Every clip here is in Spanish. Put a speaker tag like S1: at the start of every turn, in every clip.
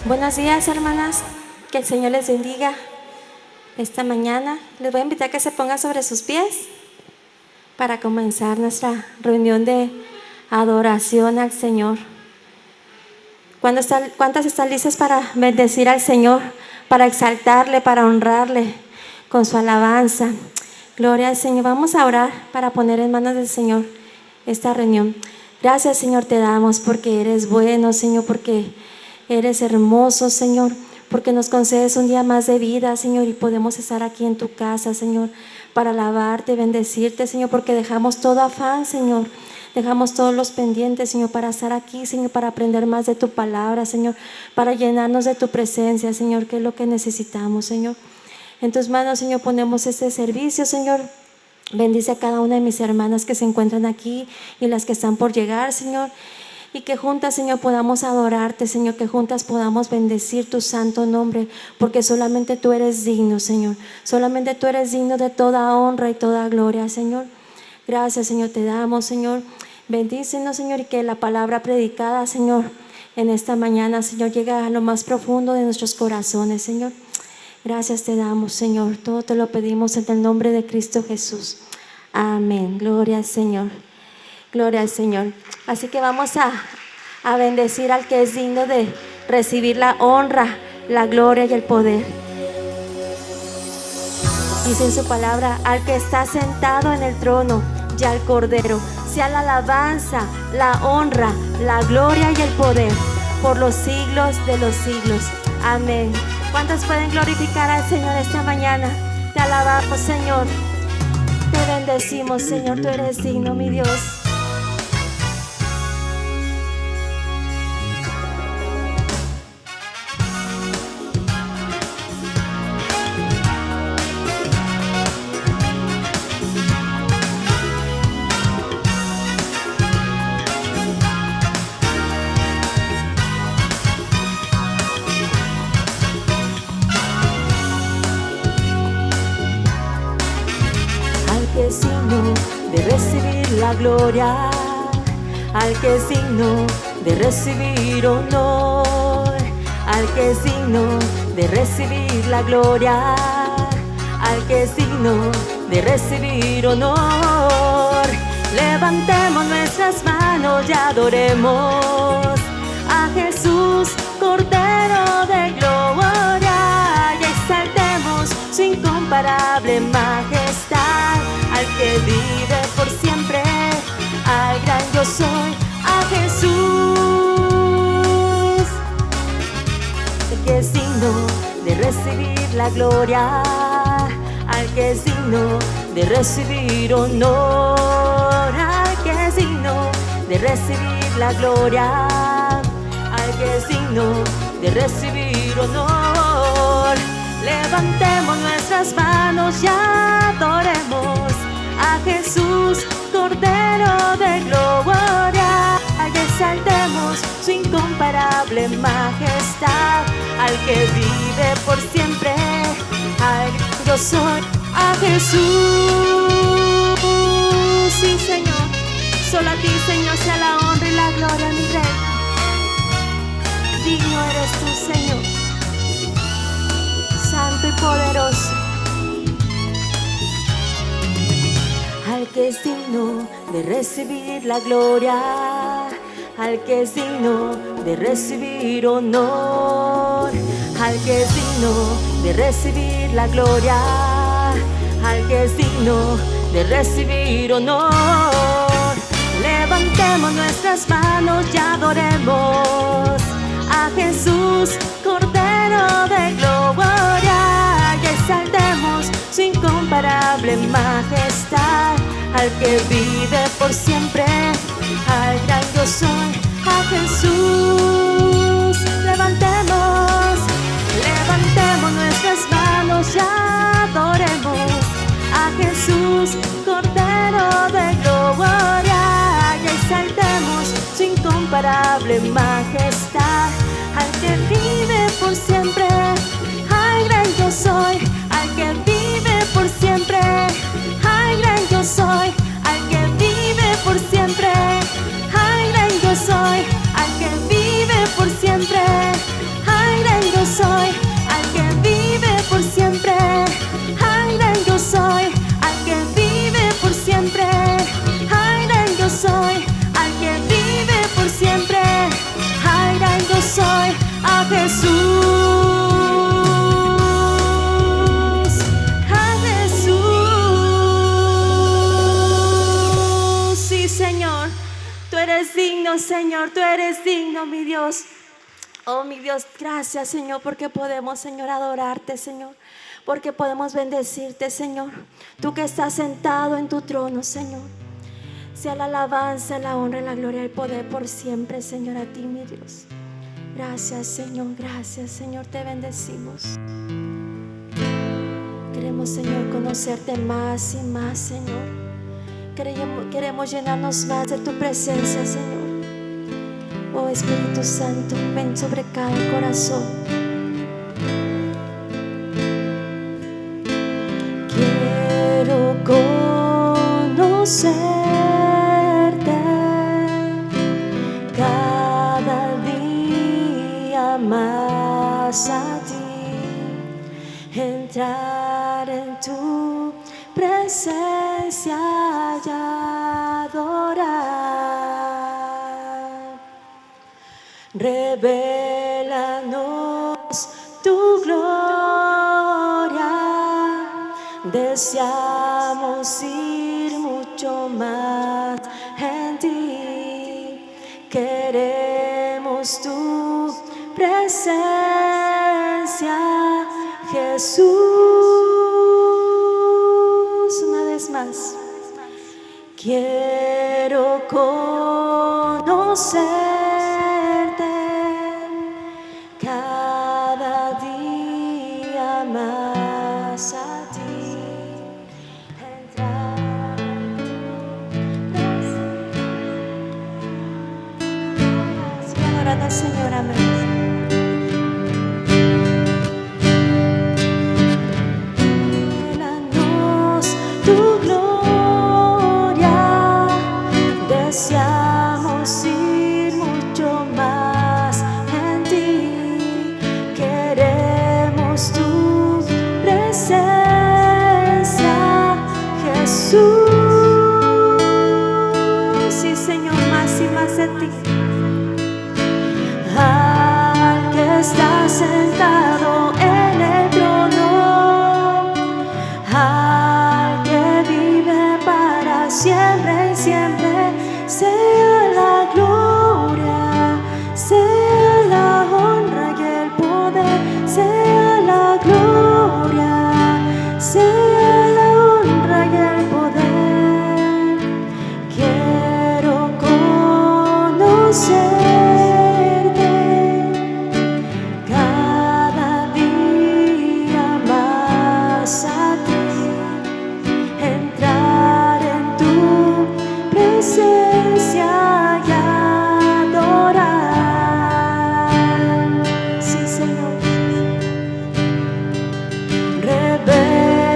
S1: Buenos días, hermanas. Que el Señor les bendiga esta mañana. Les voy a invitar a que se pongan sobre sus pies para comenzar nuestra reunión de adoración al Señor. ¿Cuántas están listas para bendecir al Señor, para exaltarle, para honrarle con su alabanza? Gloria al Señor. Vamos a orar para poner en manos del Señor esta reunión. Gracias, Señor, te damos porque eres bueno, Señor, porque eres hermoso, Señor, porque nos concedes un día más de vida, Señor, y podemos estar aquí en tu casa, Señor, para alabarte, bendecirte, Señor, porque dejamos todo afán, Señor. Dejamos todos los pendientes, Señor, para estar aquí, Señor, para aprender más de tu palabra, Señor, para llenarnos de tu presencia, Señor, que es lo que necesitamos, Señor. En tus manos, Señor, ponemos este servicio, Señor. Bendice a cada una de mis hermanas que se encuentran aquí y las que están por llegar, Señor. Y que juntas, Señor, podamos adorarte, Señor, que juntas podamos bendecir tu santo nombre, porque solamente tú eres digno, Señor. Solamente tú eres digno de toda honra y toda gloria, Señor. Gracias, Señor, te damos, Señor. Bendícenos, Señor, y que la palabra predicada, Señor, en esta mañana, Señor, llegue a lo más profundo de nuestros corazones, Señor. Gracias te damos, Señor. Todo te lo pedimos en el nombre de Cristo Jesús. Amén. Gloria al Señor. Gloria al Señor. Así que vamos a bendecir al que es digno de recibir la honra, la gloria y el poder. Dice en su palabra: al que está sentado en el trono y al Cordero, sea la alabanza, la honra, la gloria y el poder por los siglos de los siglos. Amén. ¿Cuántos pueden glorificar al Señor esta mañana? Te alabamos, Señor. Te bendecimos, Señor. Tú eres digno, mi Dios. De recibir la gloria, al que es digno de recibir honor, al que es digno de recibir la gloria, al que es digno de recibir honor. Levantemos nuestras manos y adoremos a Jesús, Cordero de gloria, y exaltemos su incomparable majestad. Al que vive por siempre, al gran yo soy, a Jesús. El que es digno de recibir la gloria, al que es digno de recibir honor, al que es digno de recibir la gloria, al que es digno de recibir honor. Levantemos nuestras manos y adoremos a Jesús, Cordero de gloria, y exaltemos su incomparable majestad. Al que vive por siempre, al yo soy, a Jesús. Sí, Señor, solo a ti, Señor, sea la honra y la gloria, mi Rey. Digno eres tú, Señor, santo y poderoso. Al que es digno de recibir la gloria, al que es digno de recibir honor, al que es digno de recibir la gloria, al que es digno de recibir honor. Levantemos nuestras manos y adoremos a Jesús, Cordero de gloria, y exaltemos su incomparable majestad. Al que vive por siempre, al gran yo soy, a Jesús. Levantemos nuestras manos y adoremos a Jesús, Cordero de gloria, y exaltemos su incomparable majestad. Al que vive por siempre, al gran yo soy, al que vive por siempre, al gran yo soy, al que vive por siempre, al gran yo soy, al que vive Jesús, a Jesús. Sí, Señor, tú eres digno, Señor, tú eres digno, mi Dios. Oh, mi Dios, gracias, Señor, porque podemos, Señor, adorarte, Señor, porque podemos bendecirte, Señor. Tú que estás sentado en tu trono, Señor. Sea la alabanza, la honra, la gloria y el poder por siempre, Señor, a ti, mi Dios. Gracias, Señor, te bendecimos. Queremos, Señor, conocerte más y más, Señor. Queremos llenarnos más de tu presencia, Señor. Oh Espíritu Santo, ven sobre cada corazón. Quiero conocerte cada día más a ti, entrar en tu presencia y adorar. Revélanos tu gloria, deseamos ir mucho más en ti, queremos tu presencia, Jesús. Una vez más, quiero conocerte cada día más a ti, entrar en tu presencia. Adorando al Señor, amén. Tu gloria, deseamos ir mucho más en ti, queremos tu presencia, Jesús. Sí, Señor, más y más de ti. Al que está sentado en el trono, al que vive para siempre y siempre, sea la gloria, sea la honra y el poder, sea la gloria, sea la honra y el poder. Quiero conocerte cada día más a ti, entrar en tu presencia y adorar. Sí, Señor.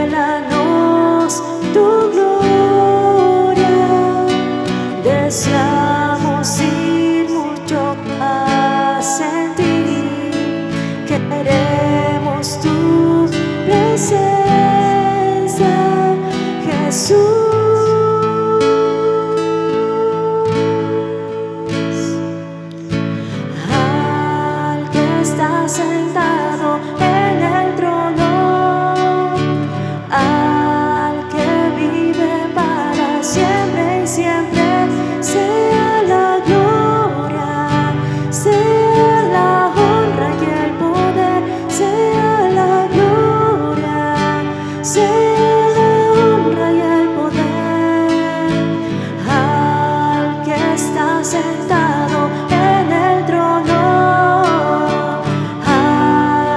S1: Revélanos tu gloria, deseamos ir mucho más en ti, queremos tu presencia, Jesús. Al que está sentado en el trono, al que vive para siempre y siempre, sea la gloria, sea la honra y el poder, sea la gloria, sea la honra y el poder. Al que está sentado en el trono, al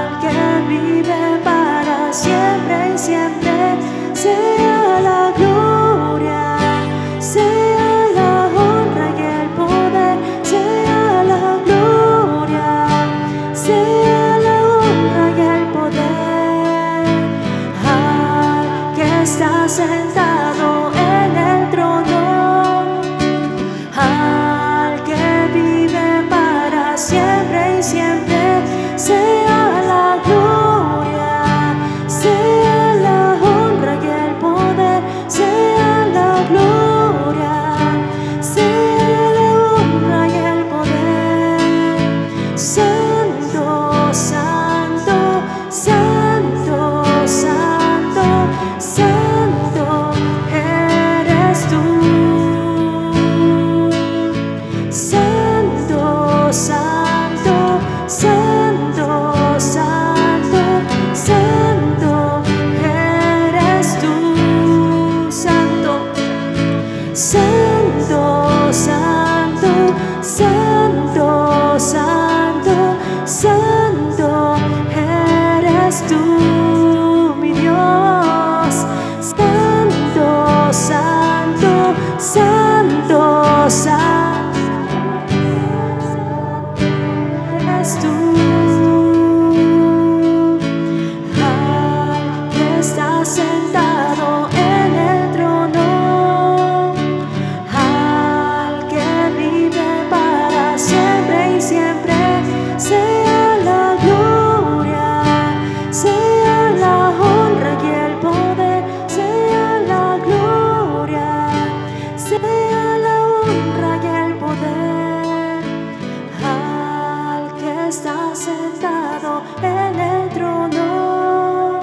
S1: sentado en el trono,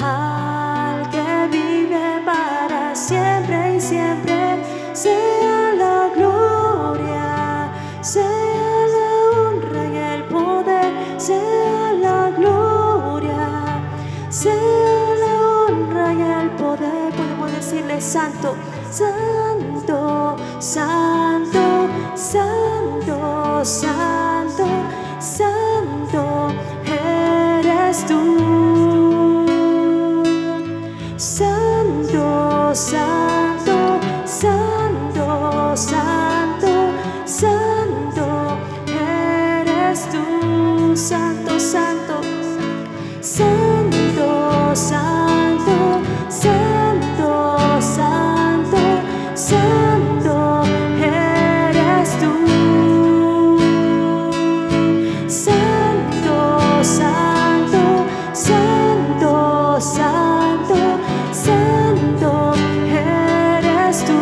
S1: al que vive para siempre y siempre, sea la gloria, sea la honra y el poder, sea la gloria, sea la honra y el poder. Podemos decirle: santo, santo, santo, santo, santo, santo eres tú. Santo, santo, santo, santo, santo eres tú. Santo, santo, santo, santo, santo, santo, santo eres tú. Santo, santo, santo, santo, santo eres tú.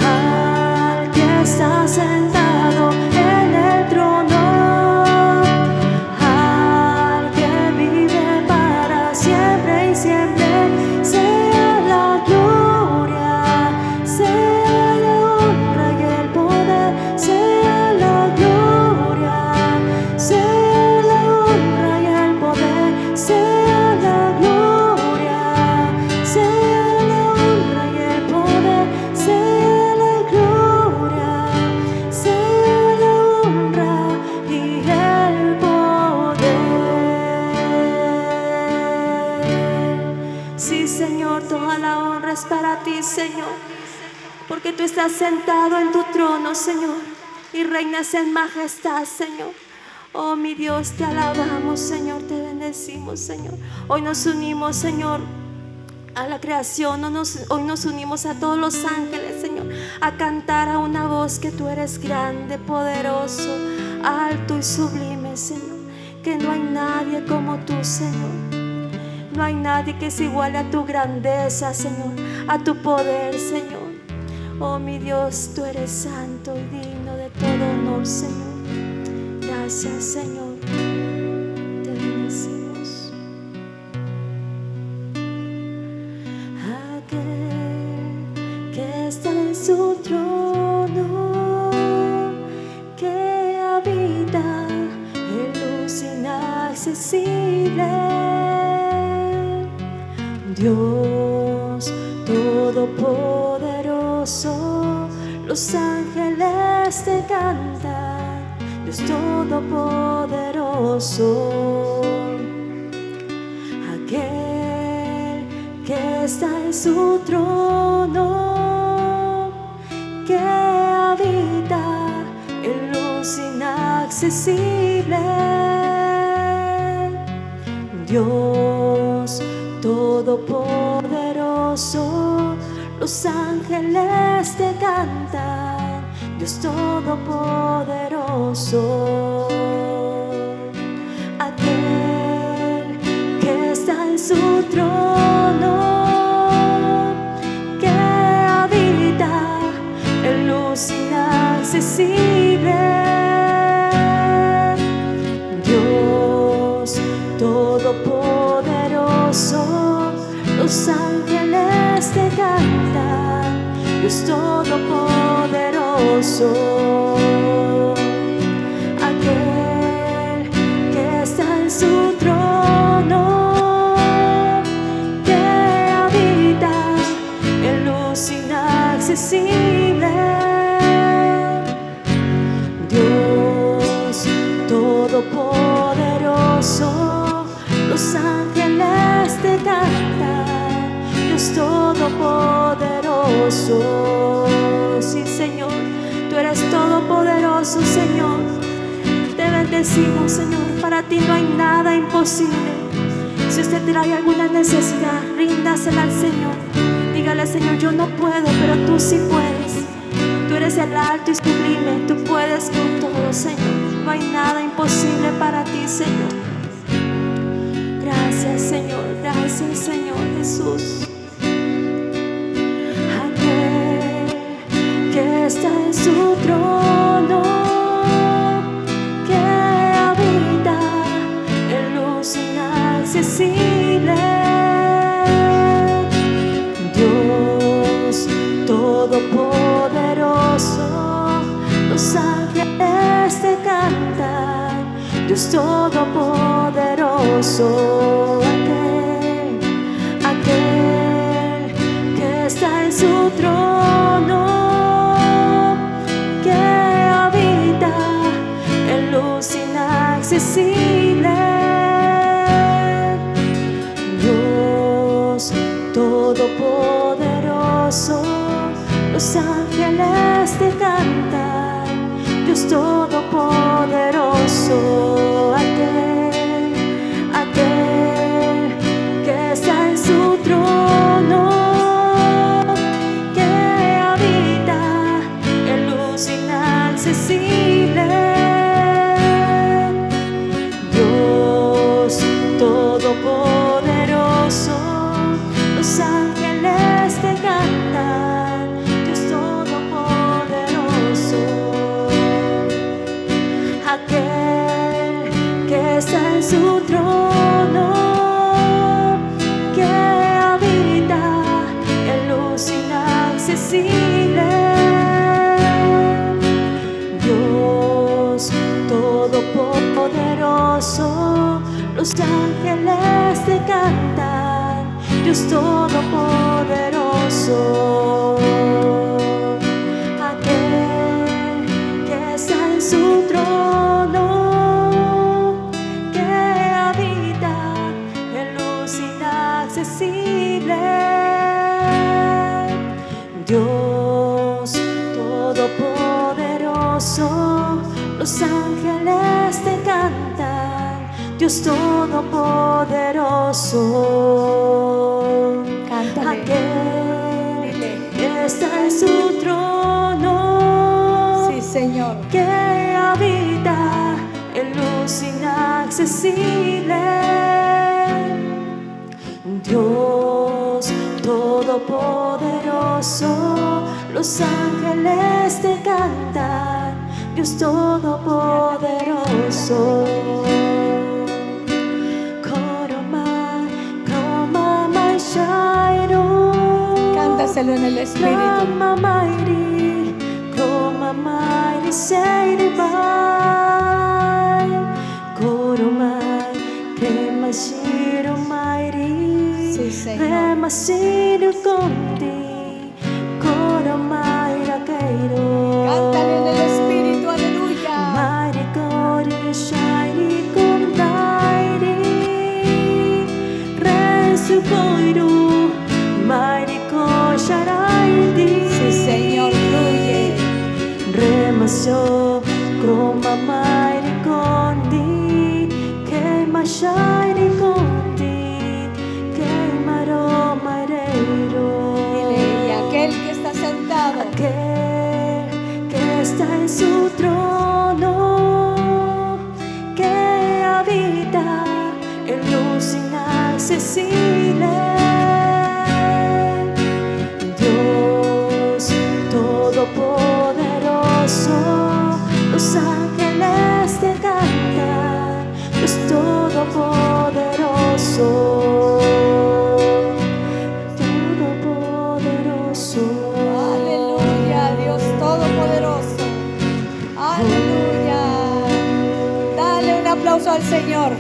S1: Al que está sentado en el trono, al que vive para siempre y siempre, sea la gloria, sea la honra y el poder, sea la gloria, sea la honra y el poder, sea la gloria, sea la honra y el poder, sea la gloria, sea la honra y el poder. Sí, Señor, toda la honra es para ti, Señor, porque tú estás sentado en tu trono, Señor, y reinas en majestad, Señor. Oh, mi Dios, te alabamos, Señor, te bendecimos, Señor. Hoy nos unimos, Señor, a la creación. Hoy nos unimos a todos los ángeles, Señor, a cantar a una voz que tú eres grande, poderoso, alto y sublime, Señor. Que no hay nadie como tú, Señor. No hay nadie que se iguale a tu grandeza, Señor, a tu poder, Señor. Oh, mi Dios, tú eres santo y digno de todo honor, Señor. Gracias, Señor. Te bendecimos. Aquel que está en su trono, que habita en luz inaccesible, Dios todopoderoso, los ángeles te cantan, Dios todopoderoso. Aquel que está en su trono, que habita en luz inaccesible, Dios todopoderoso, los ángeles te cantan, Dios todopoderoso. Aquel que está en su trono, que habita en luz inaccesible, Dios todopoderoso, los ángeles te cantan, Dios todopoderoso. Aquel que está en su trono, que habita en luz inaccesible, Dios todopoderoso, los ángeles te cantan, Dios todopoderoso. Sí, Señor, tú eres todopoderoso, Señor. Te bendecimos, Señor. Para ti no hay nada imposible. Si usted trae alguna necesidad, ríndasela al Señor. Dígale: Señor, yo no puedo, pero tú sí puedes. Tú eres el alto y sublime, tú puedes con todo, Señor. No hay nada imposible para ti, Señor. Gracias, Señor. Gracias, Señor Jesús. Aquel que está en su trono, inaccesible. Dios todopoderoso, los ángeles te cantan. Dios todopoderoso, aquel que está en su trono, que habita en luz inaccesible. Dios todopoderoso, los ángeles te cantan. Dios todopoderoso, aquel que está en su trono, que habita en luz inaccesible. Dios todopoderoso, los ángeles te cantan. Dios todopoderoso, aquel que está en su trono, que habita en luz inaccesible. Dios todopoderoso, los ángeles te cantan. Dios todopoderoso, aquel que está en su trono, que habita en luz inaccesible. Dios todopoderoso, los ángeles te cantan. Dios todopoderoso,
S2: cántale,
S1: aquel
S2: dile
S1: que está en su trono,
S2: sí, Señor,
S1: que habita en luz inaccesible. Dios todopoderoso, los ángeles te cantan. Dios todopoderoso,
S2: cántaselo en el Espíritu. Sí, Señor. Cántale en el Espíritu, aleluya. Sí, Señor, fluye.
S1: Remasyo kroma mairi kondi, keima shairi kondi, keimaro maireiro.
S2: Dile, y aquel que está sentado,
S1: Aquel que está en su trono, que habita en luz inaccesible. Dios todopoderoso, los ángeles te cantan. Dios todopoderoso, todopoderoso.
S2: aleluya, Dios todopoderoso, aleluya. Dale un aplauso al Señor,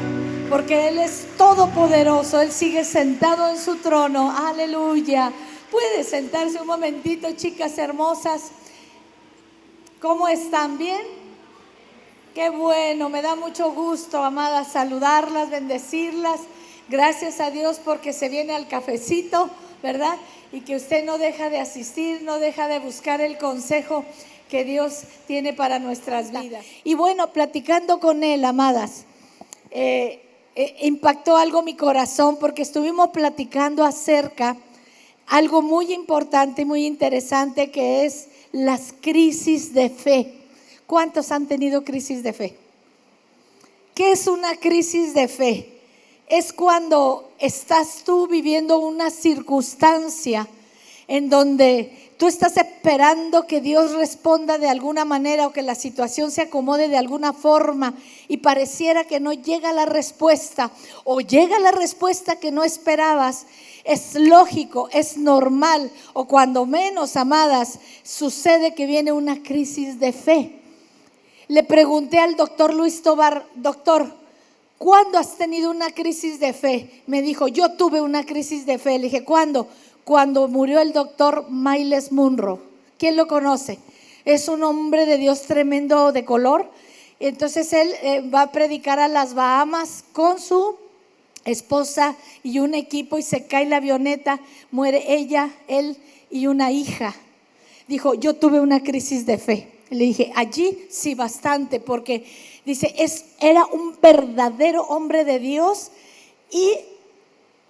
S2: porque Él es todopoderoso. Él sigue sentado en su trono, aleluya. Puede sentarse un momentito, chicas hermosas. ¿Cómo están? ¿Bien? Qué bueno, me da mucho gusto, amadas, saludarlas, bendecirlas. Gracias a Dios porque se viene al cafecito, ¿verdad? Y que usted no deja de asistir, no deja de buscar el consejo que Dios tiene para nuestras vidas. Y bueno, platicando con él, amadas, impactó algo mi corazón porque estuvimos platicando acerca algo muy importante y muy interesante, que es las crisis de fe. ¿Cuántos han tenido crisis de fe? ¿Qué es una crisis de fe? Es cuando estás tú viviendo una circunstancia en donde tú estás esperando que Dios responda de alguna manera o que la situación se acomode de alguna forma y pareciera que no llega la respuesta o llega la respuesta que no esperabas, es lógico, es normal, o cuando menos, amadas, sucede que viene una crisis de fe. Le pregunté al doctor Luis Tobar: doctor, ¿cuándo has tenido una crisis de fe? Me dijo: yo tuve una crisis de fe. Le dije: ¿cuándo? Cuando murió el doctor Myles Munroe. ¿Quién lo conoce? Es un hombre de Dios tremendo de color. Entonces él va a predicar a las Bahamas con su esposa y un equipo, y se cae la avioneta, muere ella, él y una hija. Dijo: yo tuve una crisis de fe. Le dije: allí sí, bastante, porque dice, era un verdadero hombre de Dios y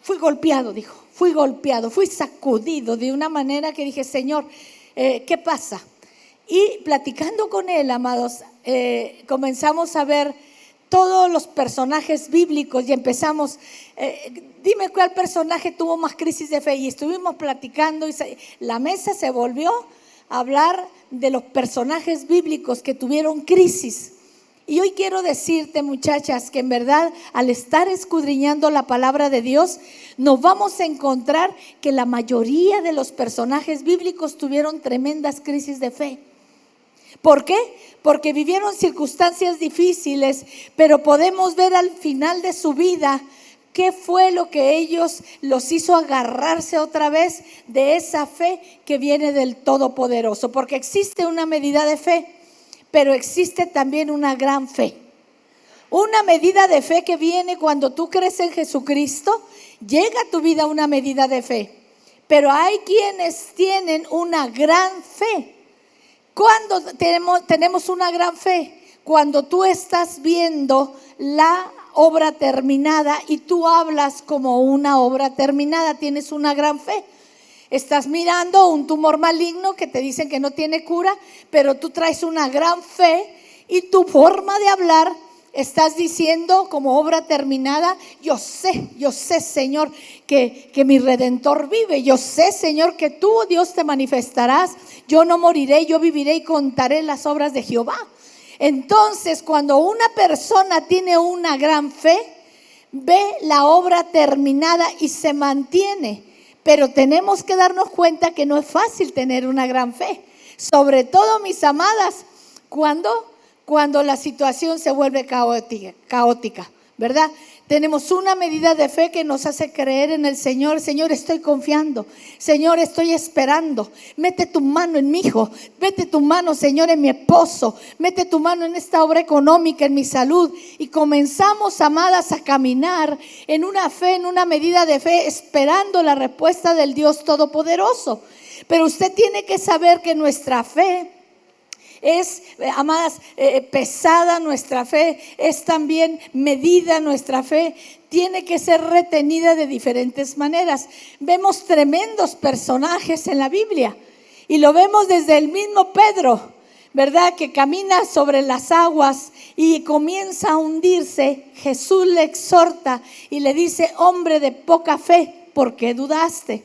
S2: fui golpeado, dijo, fui sacudido de una manera que dije: Señor, ¿qué pasa? Y platicando con él, amados, comenzamos a ver todos los personajes bíblicos y empezamos, dime cuál personaje tuvo más crisis de fe, y estuvimos platicando y la mesa se volvió a hablar de los personajes bíblicos que tuvieron crisis. Y hoy quiero decirte, muchachas, que en verdad al estar escudriñando la palabra de Dios, nos vamos a encontrar que la mayoría de los personajes bíblicos tuvieron tremendas crisis de fe. ¿Por qué? Porque vivieron circunstancias difíciles, pero podemos ver al final de su vida qué fue lo que ellos los hizo agarrarse otra vez de esa fe que viene del Todopoderoso. Porque existe una medida de fe, pero existe también una gran fe. Una medida de fe que viene cuando tú crees en Jesucristo, llega a tu vida una medida de fe. Pero hay quienes tienen una gran fe. ¿Cuándo tenemos una gran fe? Cuando tú estás viendo la obra terminada y tú hablas como una obra terminada, tienes una gran fe. Estás mirando un tumor maligno que te dicen que no tiene cura, pero tú traes una gran fe y tu forma de hablar estás diciendo como obra terminada: yo sé, Señor, que mi Redentor vive. Yo sé, Señor, que tú, Dios, te manifestarás. Yo no moriré, yo viviré y contaré las obras de Jehová. Entonces, cuando una persona tiene una gran fe, ve la obra terminada y se mantiene. Pero tenemos que darnos cuenta que no es fácil tener una gran fe. Sobre todo, mis amadas, cuando la situación se vuelve caótica, ¿verdad? Tenemos una medida de fe que nos hace creer en el Señor. Señor, estoy confiando. Señor, estoy esperando. Mete tu mano en mi hijo. Mete tu mano, Señor, en mi esposo. Mete tu mano en esta obra económica, en mi salud. Y comenzamos, amadas, a caminar en una fe, en una medida de fe, esperando la respuesta del Dios Todopoderoso. Pero usted tiene que saber que nuestra fe es, amadas, pesada nuestra fe, es también medida nuestra fe, tiene que ser retenida de diferentes maneras. Vemos tremendos personajes en la Biblia y lo vemos desde el mismo Pedro, ¿verdad? Que camina sobre las aguas y comienza a hundirse. Jesús le exhorta y le dice: hombre de poca fe, ¿por qué dudaste?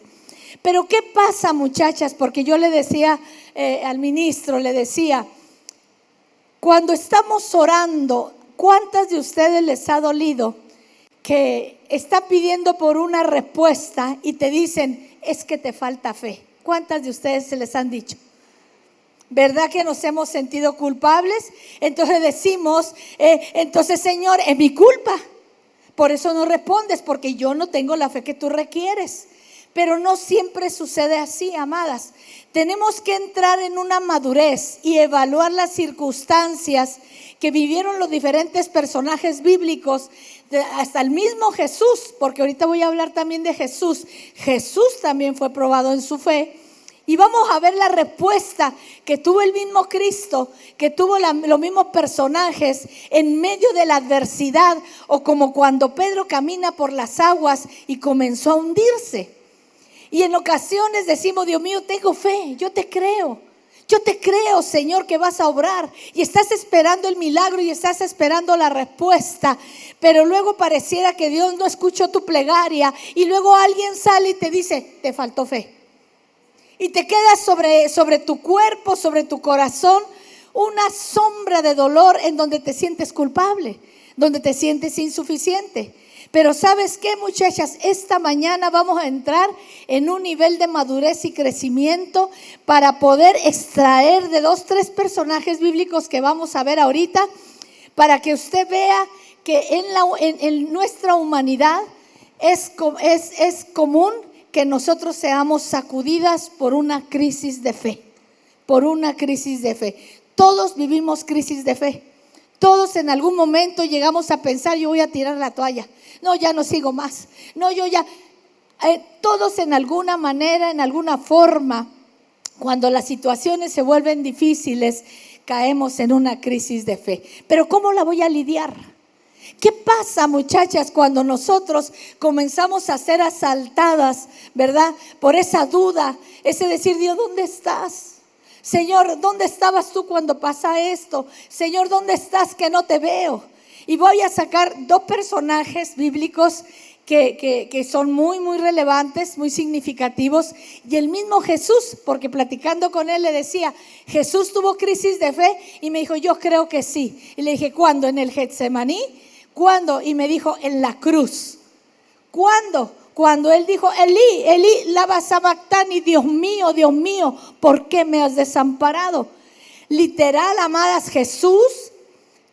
S2: Pero ¿qué pasa, muchachas? Porque yo le decía al ministro, le decía, cuando estamos orando, ¿cuántas de ustedes les ha dolido que está pidiendo por una respuesta y te dicen: es que te falta fe? ¿Cuántas de ustedes se les han dicho? ¿Verdad que nos hemos sentido culpables? Entonces decimos, entonces, Señor, es mi culpa. Por eso no respondes, porque yo no tengo la fe que tú requieres. Pero no siempre sucede así, amadas. Tenemos que entrar en una madurez y evaluar las circunstancias que vivieron los diferentes personajes bíblicos, hasta el mismo Jesús, porque ahorita voy a hablar también de Jesús. Jesús también fue probado en su fe. Y vamos a ver la respuesta que tuvo el mismo Cristo, que tuvo los mismos personajes en medio de la adversidad, o como cuando Pedro camina por las aguas y comenzó a hundirse. Y en ocasiones decimos: Dios mío, tengo fe, yo te creo, Señor, que vas a obrar. Y estás esperando el milagro y estás esperando la respuesta. Pero luego pareciera que Dios no escuchó tu plegaria. Y luego alguien sale y te dice: te faltó fe. y te queda sobre tu cuerpo, sobre tu corazón, una sombra de dolor en donde te sientes culpable, donde te sientes insuficiente. Pero ¿sabes qué, muchachas? Esta mañana vamos a entrar en un nivel de madurez y crecimiento para poder extraer de 2, 3 personajes bíblicos que vamos a ver ahorita, para que usted vea que en nuestra humanidad es común que nosotros seamos sacudidas por una crisis de fe, por una crisis de fe. Todos vivimos crisis de fe. Todos en algún momento llegamos a pensar, yo voy a tirar la toalla. No, ya no sigo más. No, yo ya. Todos en alguna manera, en alguna forma, cuando las situaciones se vuelven difíciles, caemos en una crisis de fe. Pero ¿cómo la voy a lidiar? ¿Qué pasa, muchachas, cuando nosotros comenzamos a ser asaltadas, verdad? Por esa duda, ese decir, Dios, ¿dónde estás? Señor, ¿dónde estabas tú cuando pasa esto? Señor, ¿dónde estás que no te veo? Y voy a sacar 2 personajes bíblicos que son muy, muy relevantes, muy significativos. Y el mismo Jesús, porque platicando con él le decía, Jesús tuvo crisis de fe, y me dijo, yo creo que sí. Y le dije, ¿cuándo? ¿En el Getsemaní? ¿Cuándo? Y me dijo, en la cruz. ¿Cuándo? Cuando él dijo, Elí, Elí, lama sabactani, Dios mío, ¿por qué me has desamparado? Literal, amadas, Jesús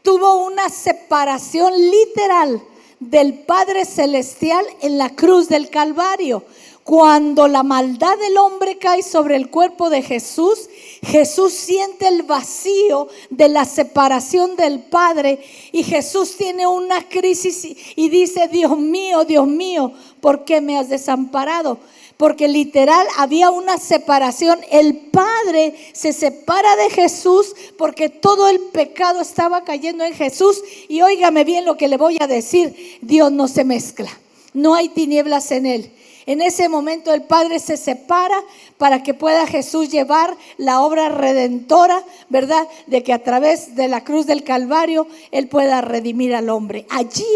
S2: tuvo una separación literal del Padre Celestial en la cruz del Calvario. Cuando la maldad del hombre cae sobre el cuerpo de Jesús, Jesús siente el vacío de la separación del Padre, y Jesús tiene una crisis y dice, Dios mío, ¿por qué me has desamparado? Porque literal había una separación. El Padre se separa de Jesús porque todo el pecado estaba cayendo en Jesús. Y óigame bien lo que le voy a decir, Dios no se mezcla, no hay tinieblas en él. En ese momento el Padre se separa para que pueda Jesús llevar la obra redentora, ¿verdad? De que a través de la cruz del Calvario Él pueda redimir al hombre. Allí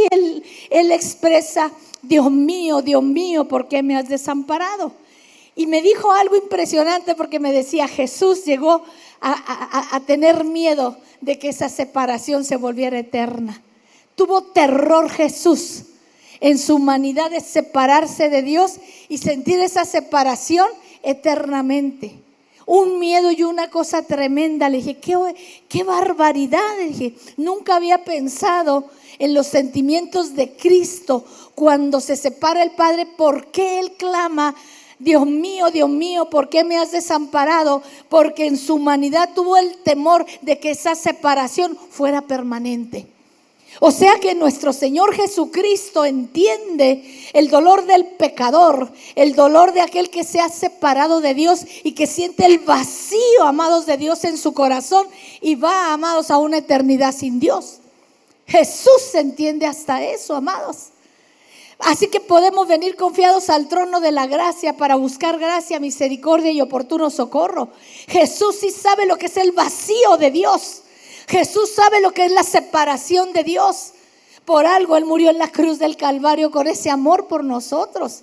S2: Él expresa, Dios mío, ¿por qué me has desamparado? Y me dijo algo impresionante, porque me decía, Jesús llegó a tener miedo de que esa separación se volviera eterna. Tuvo terror Jesús en su humanidad de separarse de Dios y sentir esa separación eternamente. Un miedo y una cosa tremenda. Le dije, qué barbaridad. Le dije, nunca había pensado en los sentimientos de Cristo cuando se separa el Padre. ¿Por qué Él clama, Dios mío, ¿por qué me has desamparado? Porque en su humanidad tuvo el temor de que esa separación fuera permanente. O sea que nuestro Señor Jesucristo entiende el dolor del pecador, el dolor de aquel que se ha separado de Dios y que siente el vacío, amados, de Dios en su corazón, y va, amados, a una eternidad sin Dios. Jesús entiende hasta eso, amados. Así que podemos venir confiados al trono de la gracia para buscar gracia, misericordia y oportuno socorro. Jesús sí sabe lo que es el vacío de Dios. Jesús sabe lo que es la separación de Dios. Por algo Él murió en la cruz del Calvario con ese amor por nosotros.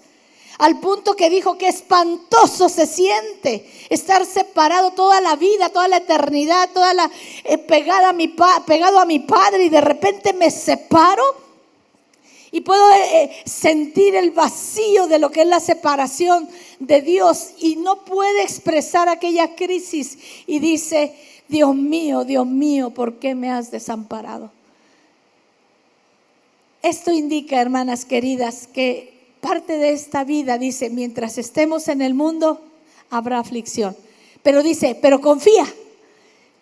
S2: Al punto que dijo que espantoso se siente estar separado toda la vida, toda la eternidad, pegado a mi Padre, y de repente me separo y puedo sentir el vacío de lo que es la separación de Dios, y no puede expresar aquella crisis y dice, Dios mío, ¿por qué me has desamparado? Esto indica, hermanas queridas, que parte de esta vida, dice, mientras estemos en el mundo, habrá aflicción. Pero dice, pero confía,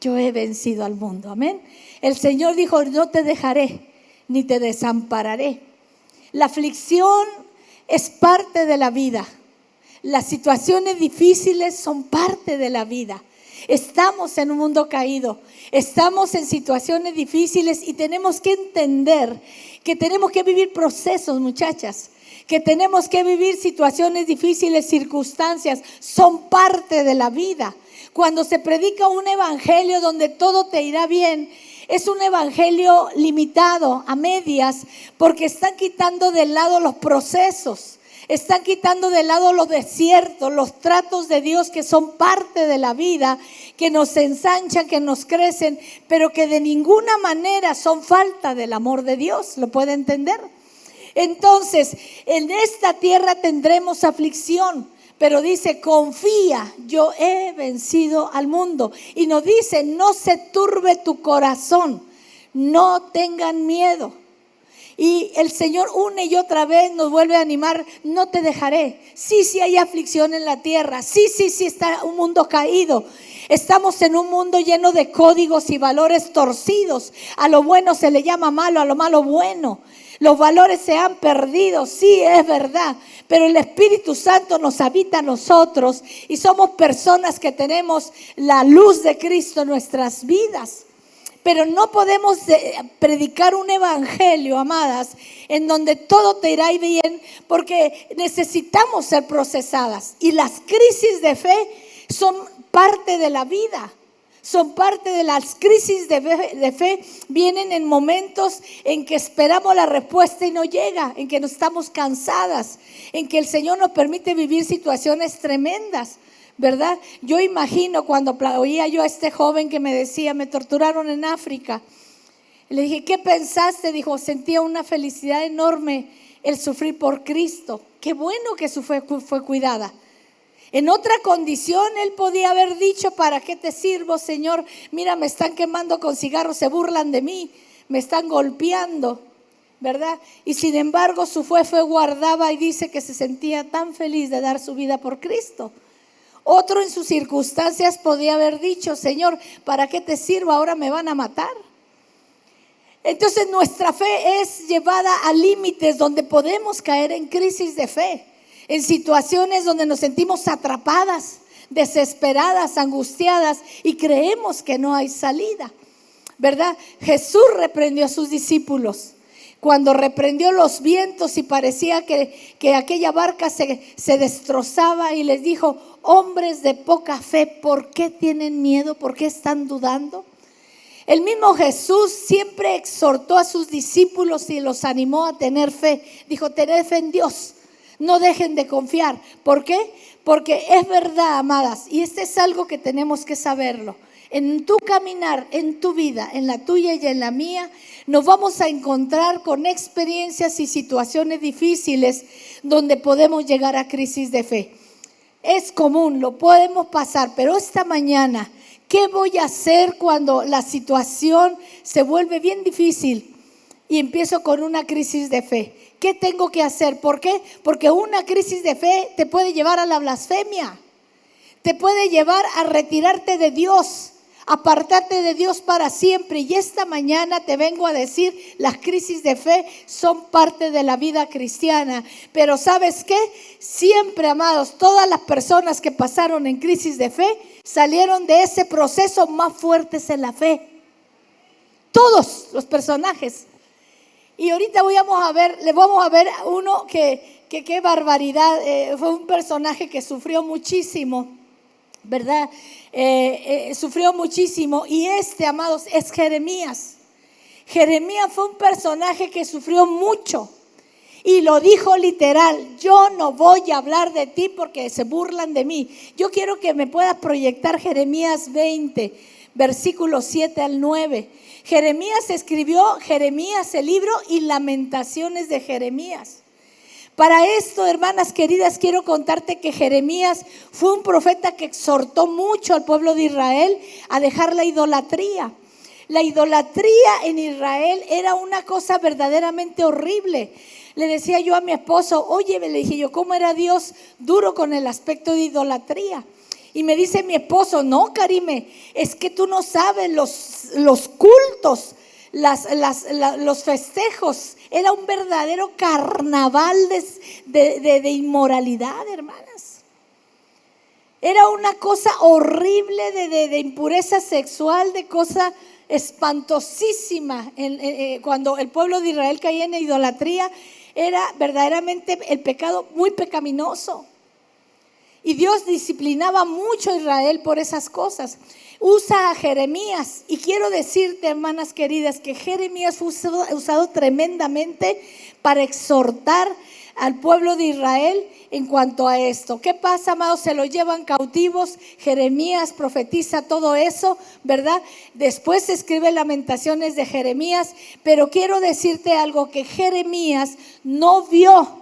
S2: yo he vencido al mundo. Amén. El Señor dijo, no te dejaré, ni te desampararé. La aflicción es parte de la vida. Las situaciones difíciles son parte de la vida. Estamos en un mundo caído, estamos en situaciones difíciles, y tenemos que entender que tenemos que vivir procesos, muchachas, que tenemos que vivir situaciones difíciles, circunstancias, son parte de la vida. Cuando se predica un evangelio donde todo te irá bien, es un evangelio limitado, a medias, porque están quitando de lado los procesos. Están quitando de lado los desiertos, los tratos de Dios que son parte de la vida, que nos ensanchan, que nos crecen, pero que de ninguna manera son falta del amor de Dios. ¿Lo puede entender? Entonces, en esta tierra tendremos aflicción, pero dice, confía, yo he vencido al mundo. Y nos dice, no se turbe tu corazón, no tengan miedo. Y el Señor una y otra vez nos vuelve a animar, no te dejaré. Sí, sí hay aflicción en la tierra, sí, está un mundo caído. Estamos en un mundo lleno de códigos y valores torcidos. A lo bueno se le llama malo, a lo malo bueno. Los valores se han perdido, sí, es verdad, pero el Espíritu Santo nos habita a nosotros y somos personas que tenemos la luz de Cristo en nuestras vidas. Pero no podemos predicar un evangelio, amadas, en donde todo te irá bien, porque necesitamos ser procesadas. Y las crisis de fe son parte de la vida. Son parte de las crisis de fe, vienen en momentos en que esperamos la respuesta y no llega, en que nos estamos cansadas, en que el Señor nos permite vivir situaciones tremendas, ¿verdad? Yo imagino cuando oía yo a este joven que me decía, me torturaron en África. Le dije, ¿qué pensaste? Dijo, sentía una felicidad enorme el sufrir por Cristo. Qué bueno que su fe fue cuidada. En otra condición él podía haber dicho, ¿para qué te sirvo, Señor? Mira, me están quemando con cigarros, se burlan de mí, me están golpeando, ¿verdad? Y sin embargo su fe fue guardada y dice que se sentía tan feliz de dar su vida por Cristo. Otro en sus circunstancias podía haber dicho, Señor, ¿para qué te sirvo? Ahora me van a matar. Entonces nuestra fe es llevada a límites donde podemos caer en crisis de fe. En situaciones donde nos sentimos atrapadas, desesperadas, angustiadas y creemos que no hay salida, ¿verdad? Jesús reprendió a sus discípulos. Cuando reprendió los vientos y parecía que aquella barca se destrozaba y les dijo, hombres de poca fe, ¿por qué tienen miedo? ¿Por qué están dudando? El mismo Jesús siempre exhortó a sus discípulos y los animó a tener fe. Dijo, tened fe en Dios. No dejen de confiar. ¿Por qué? Porque es verdad, amadas, y este es algo que tenemos que saberlo. En tu caminar, en tu vida, en la tuya y en la mía, nos vamos a encontrar con experiencias y situaciones difíciles donde podemos llegar a crisis de fe. Es común, lo podemos pasar, pero esta mañana, ¿qué voy a hacer cuando la situación se vuelve bien difícil y empiezo con una crisis de fe? ¿Qué tengo que hacer? ¿Por qué? Porque una crisis de fe te puede llevar a la blasfemia, te puede llevar a retirarte de Dios, apartarte de Dios para siempre. Y esta mañana te vengo a decir, las crisis de fe son parte de la vida cristiana. Pero ¿sabes qué? Siempre, amados, todas las personas que pasaron en crisis de fe salieron de ese proceso más fuertes en la fe. Todos los personajes. Y ahorita le vamos a ver uno que qué barbaridad, fue un personaje que sufrió muchísimo, ¿verdad? Sufrió muchísimo. Y amados, es Jeremías. Jeremías fue un personaje que sufrió mucho. Y lo dijo literal, yo no voy a hablar de ti porque se burlan de mí. Yo quiero que me puedas proyectar Jeremías 20, versículos 7 al 9. Jeremías escribió Jeremías el libro y Lamentaciones de Jeremías. Para esto, hermanas queridas, quiero contarte que Jeremías fue un profeta que exhortó mucho al pueblo de Israel a dejar la idolatría. La idolatría en Israel era una cosa verdaderamente horrible. Le decía yo a mi esposo, oye, le dije yo, ¿cómo era Dios duro con el aspecto de idolatría? Y me dice mi esposo, no, Karime, es que tú no sabes los cultos, los festejos. Era un verdadero carnaval de inmoralidad, hermanas. Era una cosa horrible de impureza sexual, de cosa espantosísima. Cuando el pueblo de Israel caía en idolatría, era verdaderamente el pecado muy pecaminoso. Y Dios disciplinaba mucho a Israel por esas cosas. Usa a Jeremías. Y quiero decirte, hermanas queridas, que Jeremías fue usado tremendamente para exhortar al pueblo de Israel en cuanto a esto. ¿Qué pasa, amados? Se lo llevan cautivos. Jeremías profetiza todo eso, ¿verdad? Después se escribe Lamentaciones de Jeremías, pero quiero decirte algo, que Jeremías no vio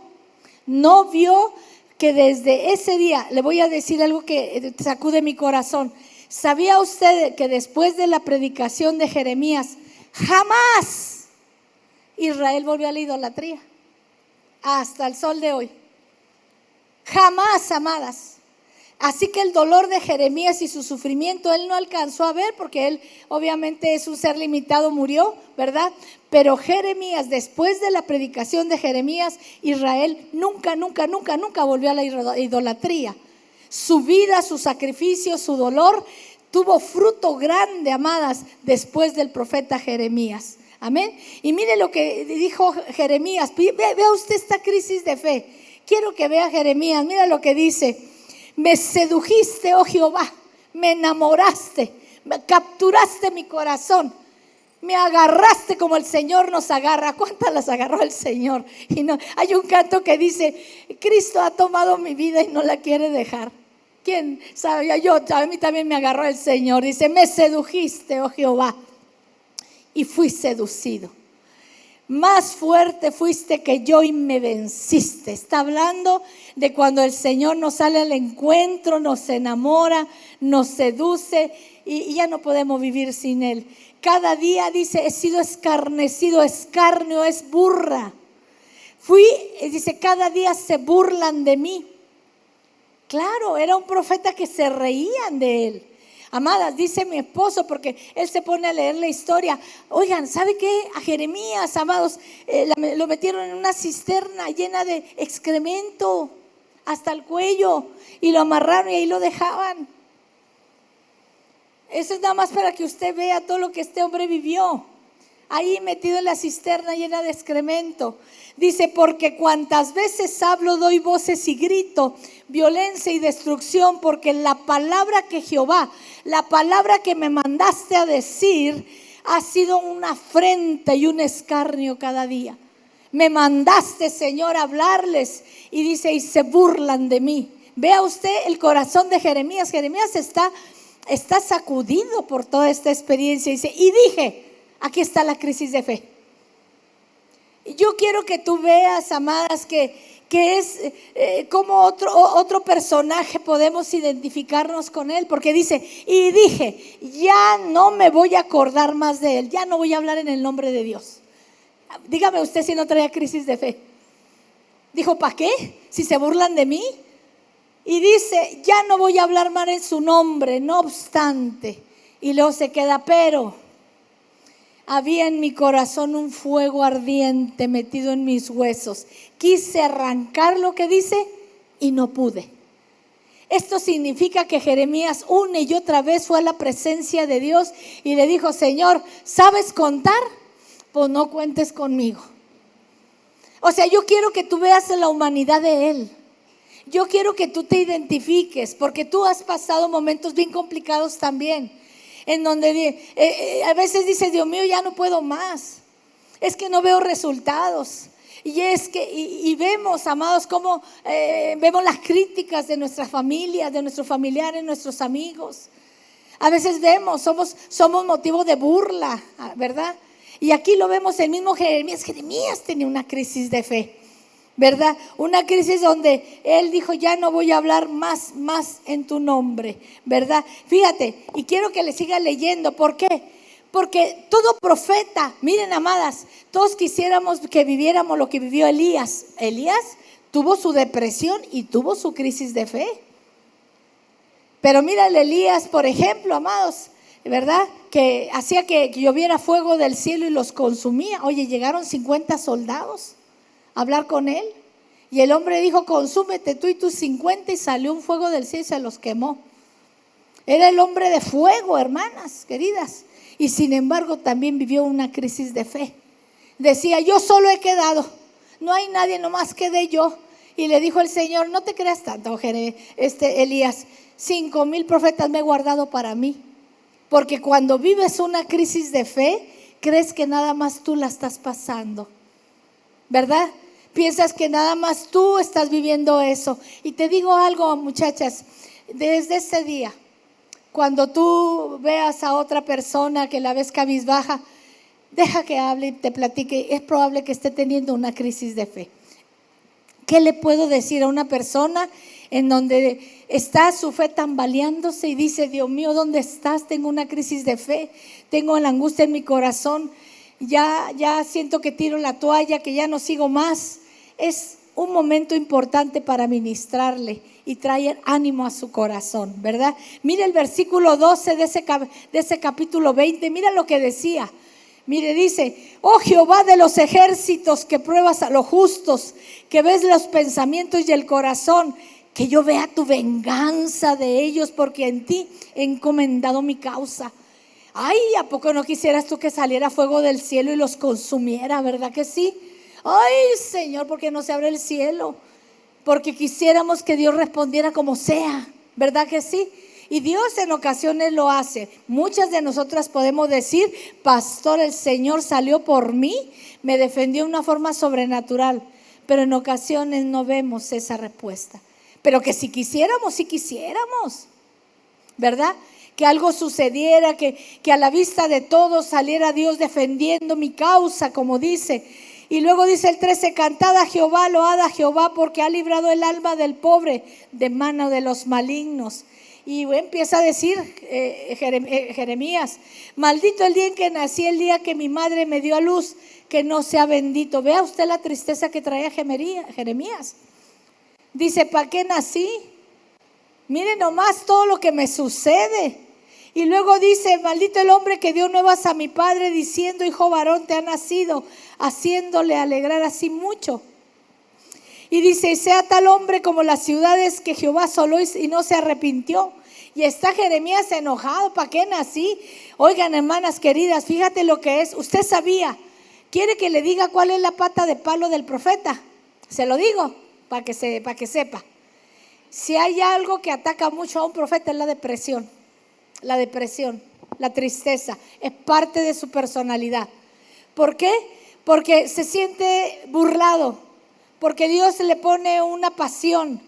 S2: que desde ese día, le voy a decir algo que sacude mi corazón. ¿Sabía usted que después de la predicación de Jeremías, jamás Israel volvió a la idolatría? Hasta el sol de hoy. Jamás, amadas. Así que el dolor de Jeremías y su sufrimiento él no alcanzó a ver, porque él obviamente es un ser limitado, murió, ¿verdad? Pero Jeremías, después de la predicación de Jeremías, Israel nunca volvió a la idolatría. Su vida, su sacrificio, su dolor tuvo fruto grande, amadas, después del profeta Jeremías. Amén. Y mire lo que dijo Jeremías. Vea usted esta crisis de fe. Quiero que vea Jeremías. Mira lo que dice. Me sedujiste, oh Jehová, me enamoraste, me capturaste mi corazón, me agarraste como el Señor nos agarra. ¿Cuántas las agarró el Señor? Y no, hay un canto que dice, Cristo ha tomado mi vida y no la quiere dejar. ¿Quién sabe? A mí también me agarró el Señor. Dice, me sedujiste, oh Jehová, y fui seducido. Más fuerte fuiste que yo y me venciste. Está hablando de cuando el Señor nos sale al encuentro, nos enamora, nos seduce y ya no podemos vivir sin Él. Cada día dice, he sido escarnecido, escarnio es burla. Dice, cada día se burlan de mí. Claro, era un profeta que se reían de él. Amadas, dice mi esposo, porque él se pone a leer la historia. Oigan, ¿sabe qué? A Jeremías, amados, lo metieron en una cisterna llena de excremento hasta el cuello y lo amarraron y ahí lo dejaban. Eso es nada más para que usted vea todo lo que este hombre vivió. Ahí metido en la cisterna llena de excremento. Dice, porque cuantas veces hablo, doy voces y grito, violencia y destrucción, porque la palabra que Jehová, la palabra que me mandaste a decir, ha sido una afrenta y un escarnio cada día. Me mandaste, Señor, a hablarles, y dice, y se burlan de mí. Vea usted el corazón de Jeremías. Jeremías está sacudido por toda esta experiencia. Dice, y dije, aquí está la crisis de fe. Yo quiero que tú veas, amadas, que es como otro personaje podemos identificarnos con él, porque dice, y dije, ya no me voy a acordar más de él, ya no voy a hablar en el nombre de Dios. Dígame usted si no traía crisis de fe. Dijo, ¿para qué? Si se burlan de mí. Y dice, ya no voy a hablar más en su nombre, no obstante. Y luego se queda, pero había en mi corazón un fuego ardiente metido en mis huesos. Quise arrancar lo que dice y no pude. Esto significa que Jeremías una y otra vez fue a la presencia de Dios y le dijo, Señor, ¿sabes contar? Pues no cuentes conmigo. O sea, yo quiero que tú veas la humanidad de Él. Yo quiero que tú te identifiques, porque tú has pasado momentos bien complicados también, en donde a veces dices, Dios mío, ya no puedo más, es que no veo resultados. Y vemos, amados, cómo vemos las críticas de nuestras familias, de nuestros familiares, nuestros amigos. A veces vemos, somos motivo de burla, ¿verdad? Y aquí lo vemos el mismo Jeremías. Jeremías tenía una crisis de fe, ¿verdad? Una crisis donde él dijo, ya no voy a hablar más en tu nombre, ¿verdad? Fíjate, y quiero que le siga leyendo. ¿Por qué? Porque todo profeta, miren, amadas, todos quisiéramos que viviéramos lo que vivió Elías. Elías tuvo su depresión y tuvo su crisis de fe. Pero mira Elías, por ejemplo, amados, ¿verdad? Que hacía que lloviera fuego del cielo y los consumía. Oye, llegaron 50 soldados a hablar con él. Y el hombre dijo, consúmete tú y tus 50, y salió un fuego del cielo y se los quemó. Era el hombre de fuego, hermanas queridas. Y sin embargo también vivió una crisis de fe. Decía, yo solo he quedado, no hay nadie, nomás quedé yo. Y le dijo el Señor, no te creas tanto, Elías, 5,000 profetas me he guardado para mí. Porque cuando vives una crisis de fe, crees que nada más tú la estás pasando, ¿verdad? Piensas que nada más tú estás viviendo eso. Y te digo algo, muchachas, desde ese día, cuando tú veas a otra persona que la ves cabizbaja, deja que hable y te platique. Es probable que esté teniendo una crisis de fe. ¿Qué le puedo decir a una persona en donde está su fe tambaleándose y dice: Dios mío, ¿dónde estás? Tengo una crisis de fe, tengo la angustia en mi corazón, ya siento que tiro la toalla, que ya no sigo más. Es un momento importante para ministrarle y traer ánimo a su corazón, ¿verdad? Mira el versículo 12 de ese capítulo 20, mira lo que decía. Mire, dice: oh Jehová de los ejércitos, que pruebas a los justos, que ves los pensamientos y el corazón, que yo vea tu venganza de ellos, porque en ti he encomendado mi causa. Ay, ¿a poco no quisieras tú que saliera fuego del cielo y los consumiera? ¿Verdad que sí? Ay, Señor, ¿por qué no se abre el cielo? Porque quisiéramos que Dios respondiera como sea, ¿verdad que sí? Y Dios en ocasiones lo hace. Muchas de nosotras podemos decir: pastor, el Señor salió por mí, me defendió de una forma sobrenatural. Pero en ocasiones no vemos esa respuesta. Pero que si quisiéramos, ¿verdad? Que algo sucediera, que a la vista de todos saliera Dios defendiendo mi causa, como dice. Y luego dice el 13: cantad a Jehová, load a Jehová, porque ha librado el alma del pobre de mano de los malignos. Y empieza a decir Jeremías: maldito el día en que nací, el día que mi madre me dio a luz, que no sea bendito. Vea usted la tristeza que traía Jeremías. Dice: ¿para qué nací? Miren nomás todo lo que me sucede. Y luego dice: maldito el hombre que dio nuevas a mi padre, diciendo: hijo varón te ha nacido, haciéndole alegrar así mucho. Y dice: y sea tal hombre como las ciudades que Jehová asoló y no se arrepintió. Y está Jeremías enojado: ¿para qué nací? Oigan, hermanas queridas, fíjate lo que es. Usted sabía. ¿Quiere que le diga cuál es la pata de palo del profeta? Se lo digo para que sepa. Si hay algo que ataca mucho a un profeta, es la depresión. La depresión, la tristeza, es parte de su personalidad. ¿Por qué? Porque se siente burlado, porque Dios le pone una pasión,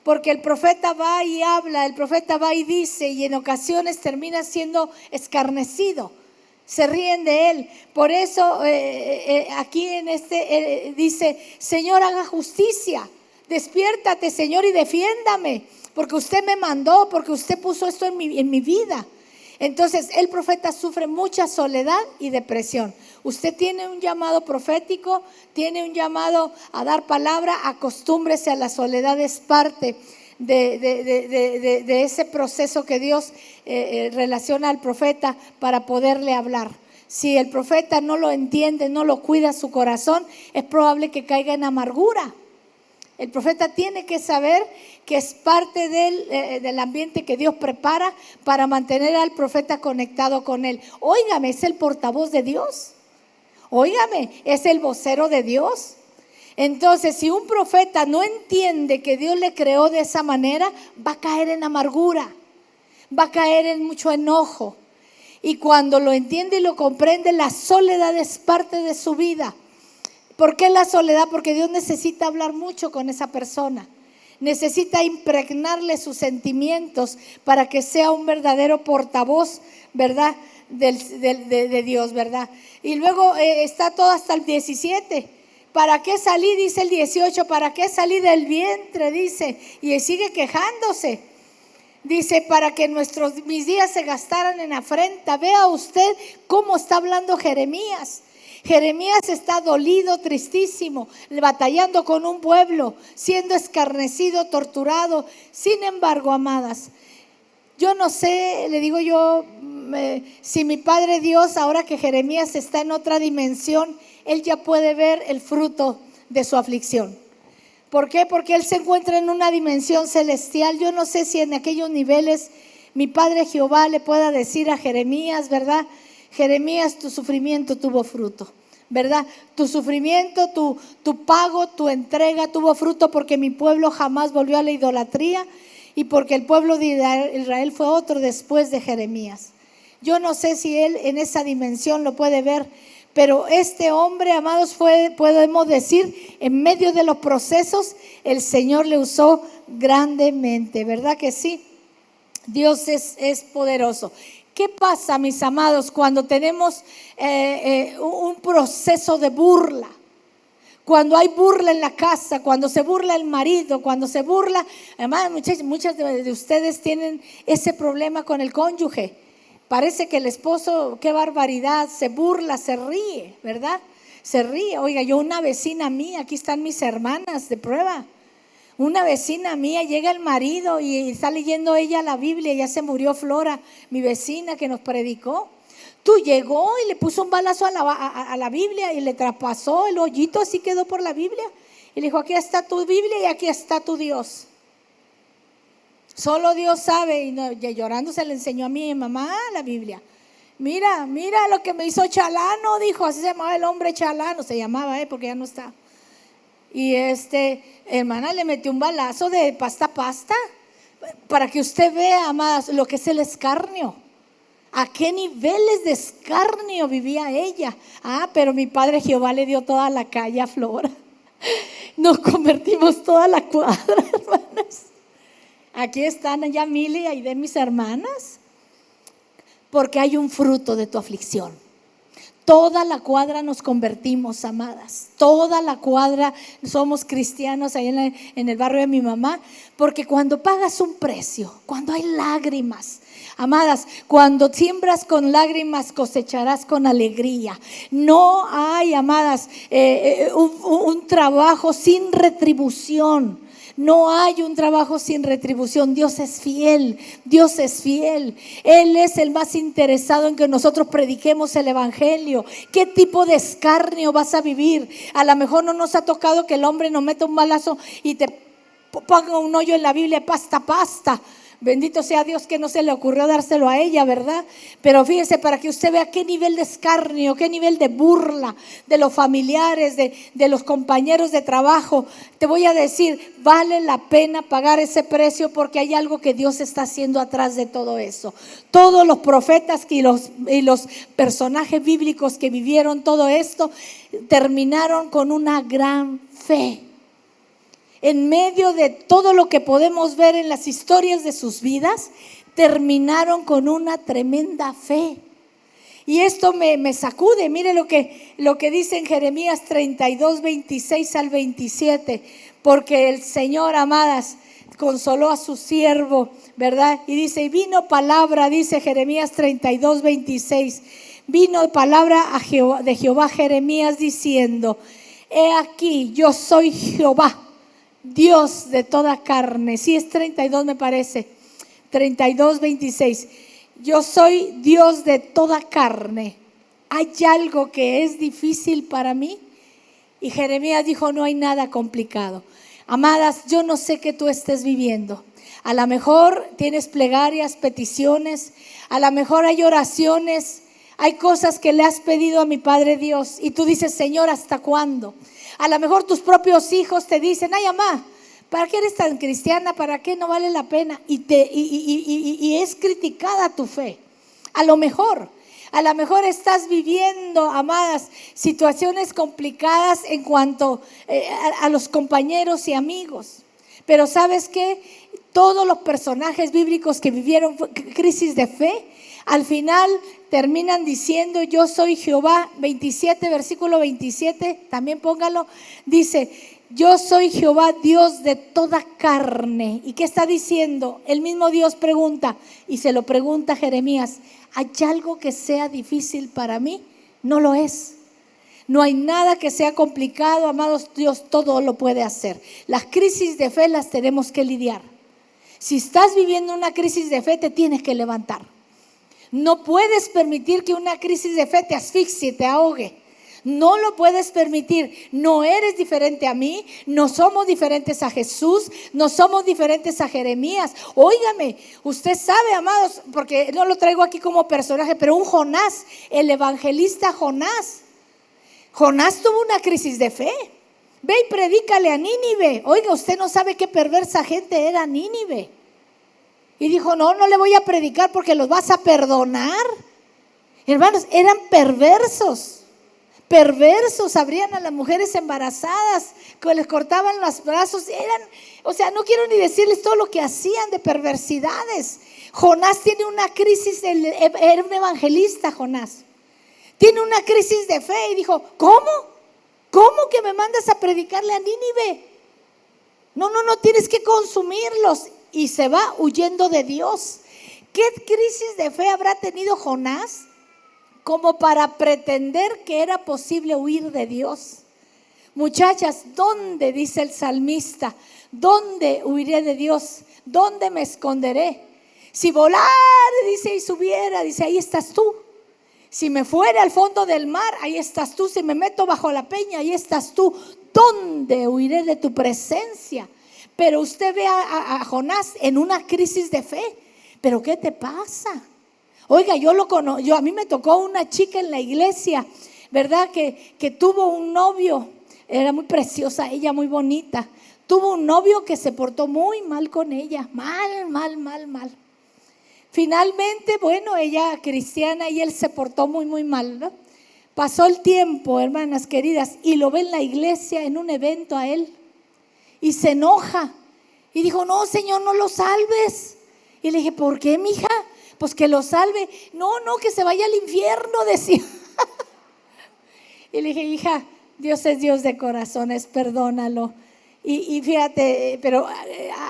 S2: porque el profeta va y habla, el profeta va y dice, y en ocasiones termina siendo escarnecido. Se ríen de él. Por eso aquí en dice: Señor, haga justicia. Despiértate, Señor, y defiéndame, porque usted me mandó, porque usted puso esto en mi vida. Entonces el profeta sufre mucha soledad y depresión. Usted tiene un llamado profético, tiene un llamado a dar palabra. Acostúmbrese a la soledad, es parte de ese proceso que Dios relaciona al profeta para poderle hablar. Si el profeta no lo entiende, no lo cuida su corazón, es probable que caiga en amargura. El profeta tiene que saber que es parte del ambiente que Dios prepara para mantener al profeta conectado con él. Óigame, es el portavoz de Dios. Óigame, es el vocero de Dios. Entonces, si un profeta no entiende que Dios le creó de esa manera, va a caer en amargura, va a caer en mucho enojo. Y cuando lo entiende y lo comprende, la soledad es parte de su vida. ¿Por qué la soledad? Porque Dios necesita hablar mucho con esa persona. Necesita impregnarle sus sentimientos para que sea un verdadero portavoz, ¿verdad? De Dios, ¿verdad? Y luego está todo hasta el 17. ¿Para qué salí? Dice el 18. ¿Para qué salí del vientre? Dice. Y sigue quejándose. Dice: para que mis días se gastaran en afrenta. Vea usted cómo está hablando Jeremías. Jeremías está dolido, tristísimo, batallando con un pueblo, siendo escarnecido, torturado. Sin embargo, amadas, yo no sé, le digo yo, si mi Padre Dios, ahora que Jeremías está en otra dimensión, él ya puede ver el fruto de su aflicción. ¿Por qué? Porque él se encuentra en una dimensión celestial. Yo no sé si en aquellos niveles mi Padre Jehová le pueda decir a Jeremías, ¿verdad? Jeremías, tu sufrimiento tuvo fruto, ¿verdad? Tu sufrimiento, tu pago, tu entrega tuvo fruto, porque mi pueblo jamás volvió a la idolatría y porque el pueblo de Israel fue otro después de Jeremías. Yo no sé si él en esa dimensión lo puede ver, Pero este hombre, amados, podemos decir, en medio de los procesos, el Señor le usó grandemente, ¿verdad que sí? Dios es poderoso. ¿Qué pasa, mis amados, cuando tenemos un proceso de burla? Cuando hay burla en la casa, cuando se burla el marido, cuando se burla, además muchas de ustedes tienen ese problema con el cónyuge. Parece que el esposo, qué barbaridad, se burla, se ríe, ¿verdad? Se ríe. Oiga, yo una vecina mía, aquí están mis hermanas de prueba. Una vecina mía, llega el marido y está leyendo ella la Biblia, ya se murió Flora, mi vecina que nos predicó. Tú llegó y le puso un balazo a la Biblia y le traspasó el hoyito, así quedó por la Biblia. Y le dijo, aquí está tu Biblia y aquí está tu Dios. Solo Dios sabe. Y llorando se le enseñó a mi mamá la Biblia. Mira lo que me hizo Chalano, dijo, así se llamaba el hombre, Chalano, se llamaba, porque ya no está. Y hermana, le metió un balazo de pasta a pasta, para que usted vea, amadas, lo que es el escarnio. ¿A qué niveles de escarnio vivía ella? Pero mi padre Jehová le dio toda la calle a Flora. Nos convertimos toda la cuadra, hermanas. Aquí están ya Mili y de mis hermanas, porque hay un fruto de tu aflicción. Toda la cuadra nos convertimos, amadas. Toda la cuadra somos cristianos ahí en el barrio de mi mamá, porque cuando pagas un precio, cuando hay lágrimas, amadas, cuando siembras con lágrimas cosecharás con alegría. No hay, amadas, un trabajo sin retribución. No hay un trabajo sin retribución. Dios es fiel, Dios es fiel. Él es el más interesado en que nosotros prediquemos el evangelio. ¿Qué tipo de escarnio vas a vivir? A lo mejor no nos ha tocado que el hombre nos meta un balazo y te ponga un hoyo en la Biblia, pasta a pasta. Bendito sea Dios que no se le ocurrió dárselo a ella, ¿verdad? Pero fíjese, para que usted vea qué nivel de escarnio, qué nivel de burla de los familiares, de los compañeros de trabajo. Te voy a decir, vale la pena pagar ese precio, porque hay algo que Dios está haciendo atrás de todo eso. Todos los profetas y los personajes bíblicos que vivieron todo esto terminaron con una gran fe. En medio de todo lo que podemos ver en las historias de sus vidas, terminaron con una tremenda fe. Y esto me sacude. Mire lo que dice en Jeremías 32, 26 al 27. Porque el Señor, amadas, consoló a su siervo, ¿verdad? Y dice, y vino palabra, dice Jeremías 32, 26. Vino palabra de Jehová a Jeremías diciendo, he aquí, yo soy Jehová, Dios de toda carne. Sí, es 32 me parece, 32, 26. Yo soy Dios de toda carne. ¿Hay algo que es difícil para mí? Y Jeremías dijo, no hay nada complicado. Amadas, yo no sé qué tú estés viviendo. A lo mejor tienes plegarias, peticiones, a lo mejor hay oraciones, hay cosas que le has pedido a mi Padre Dios y tú dices, Señor, ¿hasta cuándo? A lo mejor tus propios hijos te dicen, ay, mamá, ¿para qué eres tan cristiana? ¿Para qué no vale la pena? Y es criticada tu fe. A lo mejor estás viviendo, amadas, situaciones complicadas en cuanto a los compañeros y amigos. Pero ¿sabes qué? Todos los personajes bíblicos que vivieron crisis de fe, al final terminan diciendo, yo soy Jehová. 27, versículo 27, también póngalo, dice, yo soy Jehová, Dios de toda carne. ¿Y qué está diciendo? El mismo Dios pregunta, y se lo pregunta a Jeremías, ¿hay algo que sea difícil para mí? No lo es. No hay nada que sea complicado, amados. Dios todo lo puede hacer. Las crisis de fe las tenemos que lidiar. Si estás viviendo una crisis de fe, te tienes que levantar. No puedes permitir que una crisis de fe te asfixie, te ahogue. No lo puedes permitir. No eres diferente a mí, no somos diferentes a Jesús, no somos diferentes a Jeremías. Óigame, usted sabe, amados, porque no lo traigo aquí como personaje, pero un Jonás, el evangelista Jonás tuvo una crisis de fe. Ve y predícale a Nínive. Oiga, usted no sabe qué perversa gente era Nínive. Y dijo, no le voy a predicar porque los vas a perdonar. Hermanos, eran perversos. perversos, abrían a las mujeres embarazadas, que les cortaban los brazos, no quiero ni decirles todo lo que hacían de perversidades. Jonás tiene una crisis, era un evangelista Jonás, tiene una crisis de fe y dijo, ¿cómo que me mandas a predicarle a Nínive? No, tienes que consumirlos, y se va huyendo de Dios. ¿Qué crisis de fe habrá tenido Jonás como para pretender que era posible huir de Dios? Muchachas, ¿dónde, dice el salmista, dónde huiré de Dios? ¿Dónde me esconderé? Si volara, dice, y subiera, dice, ahí estás tú. Si me fuera al fondo del mar, ahí estás tú. Si me meto bajo la peña, ahí estás tú. ¿Dónde huiré de tu presencia? Pero usted ve a Jonás en una crisis de fe. ¿Pero qué te pasa? Oiga, a mí me tocó una chica en la iglesia, ¿verdad? Que tuvo un novio, era muy preciosa, ella muy bonita. Tuvo un novio que se portó muy mal con ella, mal. Finalmente, bueno, ella cristiana y él se portó muy mal, ¿no? Pasó el tiempo, hermanas queridas, y lo ve en la iglesia en un evento a él y se enoja y dijo, no, Señor, no lo salves. Y le dije, ¿por qué, mija? Pues que lo salve. No, que se vaya al infierno, decía. Y le dije, hija, Dios es Dios de corazones, perdónalo. Y fíjate, pero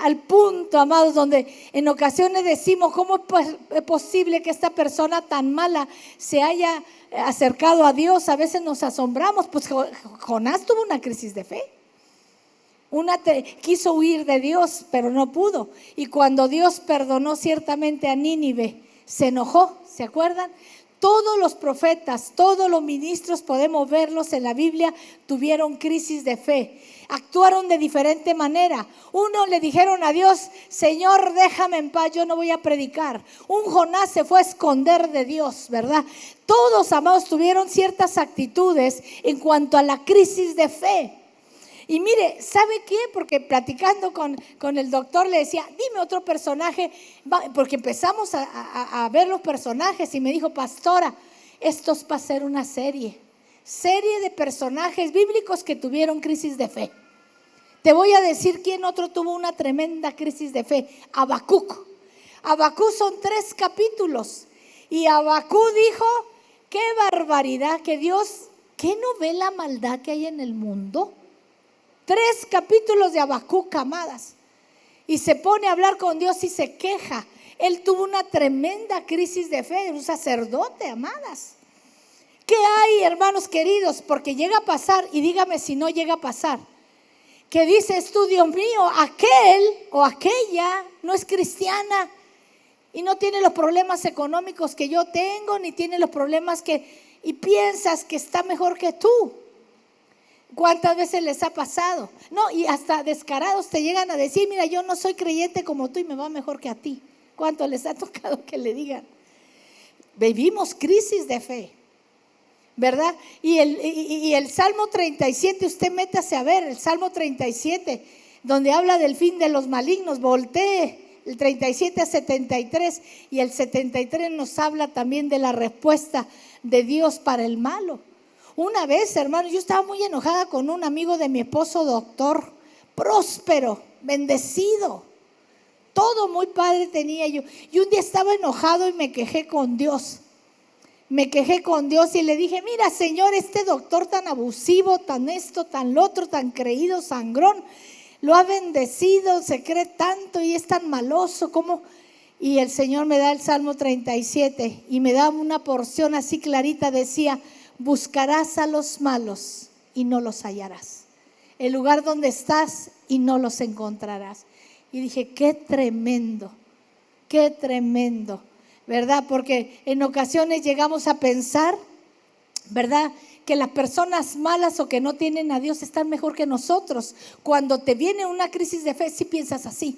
S2: al punto, amados, donde en ocasiones decimos, ¿cómo es posible que esta persona tan mala se haya acercado a Dios? A veces nos asombramos. Pues Jonás tuvo una crisis de fe. Quiso huir de Dios, pero no pudo. Y cuando Dios perdonó ciertamente a Nínive, se enojó, ¿se acuerdan? Todos los profetas, todos los ministros, podemos verlos en la Biblia, tuvieron crisis de fe. Actuaron de diferente manera. Uno le dijeron a Dios, Señor, déjame en paz, yo no voy a predicar. Un Jonás se fue a esconder de Dios, ¿verdad? Todos, amados, tuvieron ciertas actitudes en cuanto a la crisis de fe. Y mire, ¿sabe qué? Porque platicando con el doctor le decía, dime otro personaje, porque empezamos a ver los personajes y me dijo, pastora, esto es para hacer una serie de personajes bíblicos que tuvieron crisis de fe. Te voy a decir quién otro tuvo una tremenda crisis de fe. Habacuc. Habacuc son 3 capítulos y Habacuc dijo, qué barbaridad, que Dios, ¿qué no ve la maldad que hay en el mundo? 3 capítulos de Habacuc, amadas, y se pone a hablar con Dios y se queja. Él tuvo una tremenda crisis de fe, un sacerdote, amadas. ¿Qué hay, hermanos queridos? Porque llega a pasar, y dígame si no llega a pasar, que dices tú, Dios mío, aquel o aquella no es cristiana y no tiene los problemas económicos que yo tengo, ni tiene los problemas y piensas que está mejor que tú. ¿Cuántas veces les ha pasado? No, y hasta descarados te llegan a decir, mira, yo no soy creyente como tú y me va mejor que a ti. ¿Cuánto les ha tocado que le digan? Vivimos crisis de fe, ¿verdad? Y el Salmo 37, usted métase a ver, el Salmo 37, donde habla del fin de los malignos, voltee el 37 a 73, y el 73 nos habla también de la respuesta de Dios para el malo. Una vez, hermano, yo estaba muy enojada con un amigo de mi esposo, doctor, próspero, bendecido, todo muy padre tenía yo. Y un día estaba enojado y me quejé con Dios. Y le dije, mira, Señor, este doctor tan abusivo, tan esto, tan lo otro, tan creído, sangrón, lo ha bendecido, se cree tanto y es tan maloso como... Y el Señor me da el Salmo 37 y me da una porción así clarita, decía, buscarás a los malos y no los hallarás. El lugar donde estás y no los encontrarás. Y dije, qué tremendo, ¿verdad? Porque en ocasiones llegamos a pensar, ¿verdad?, que las personas malas o que no tienen a Dios están mejor que nosotros. Cuando te viene una crisis de fe, sí piensas así.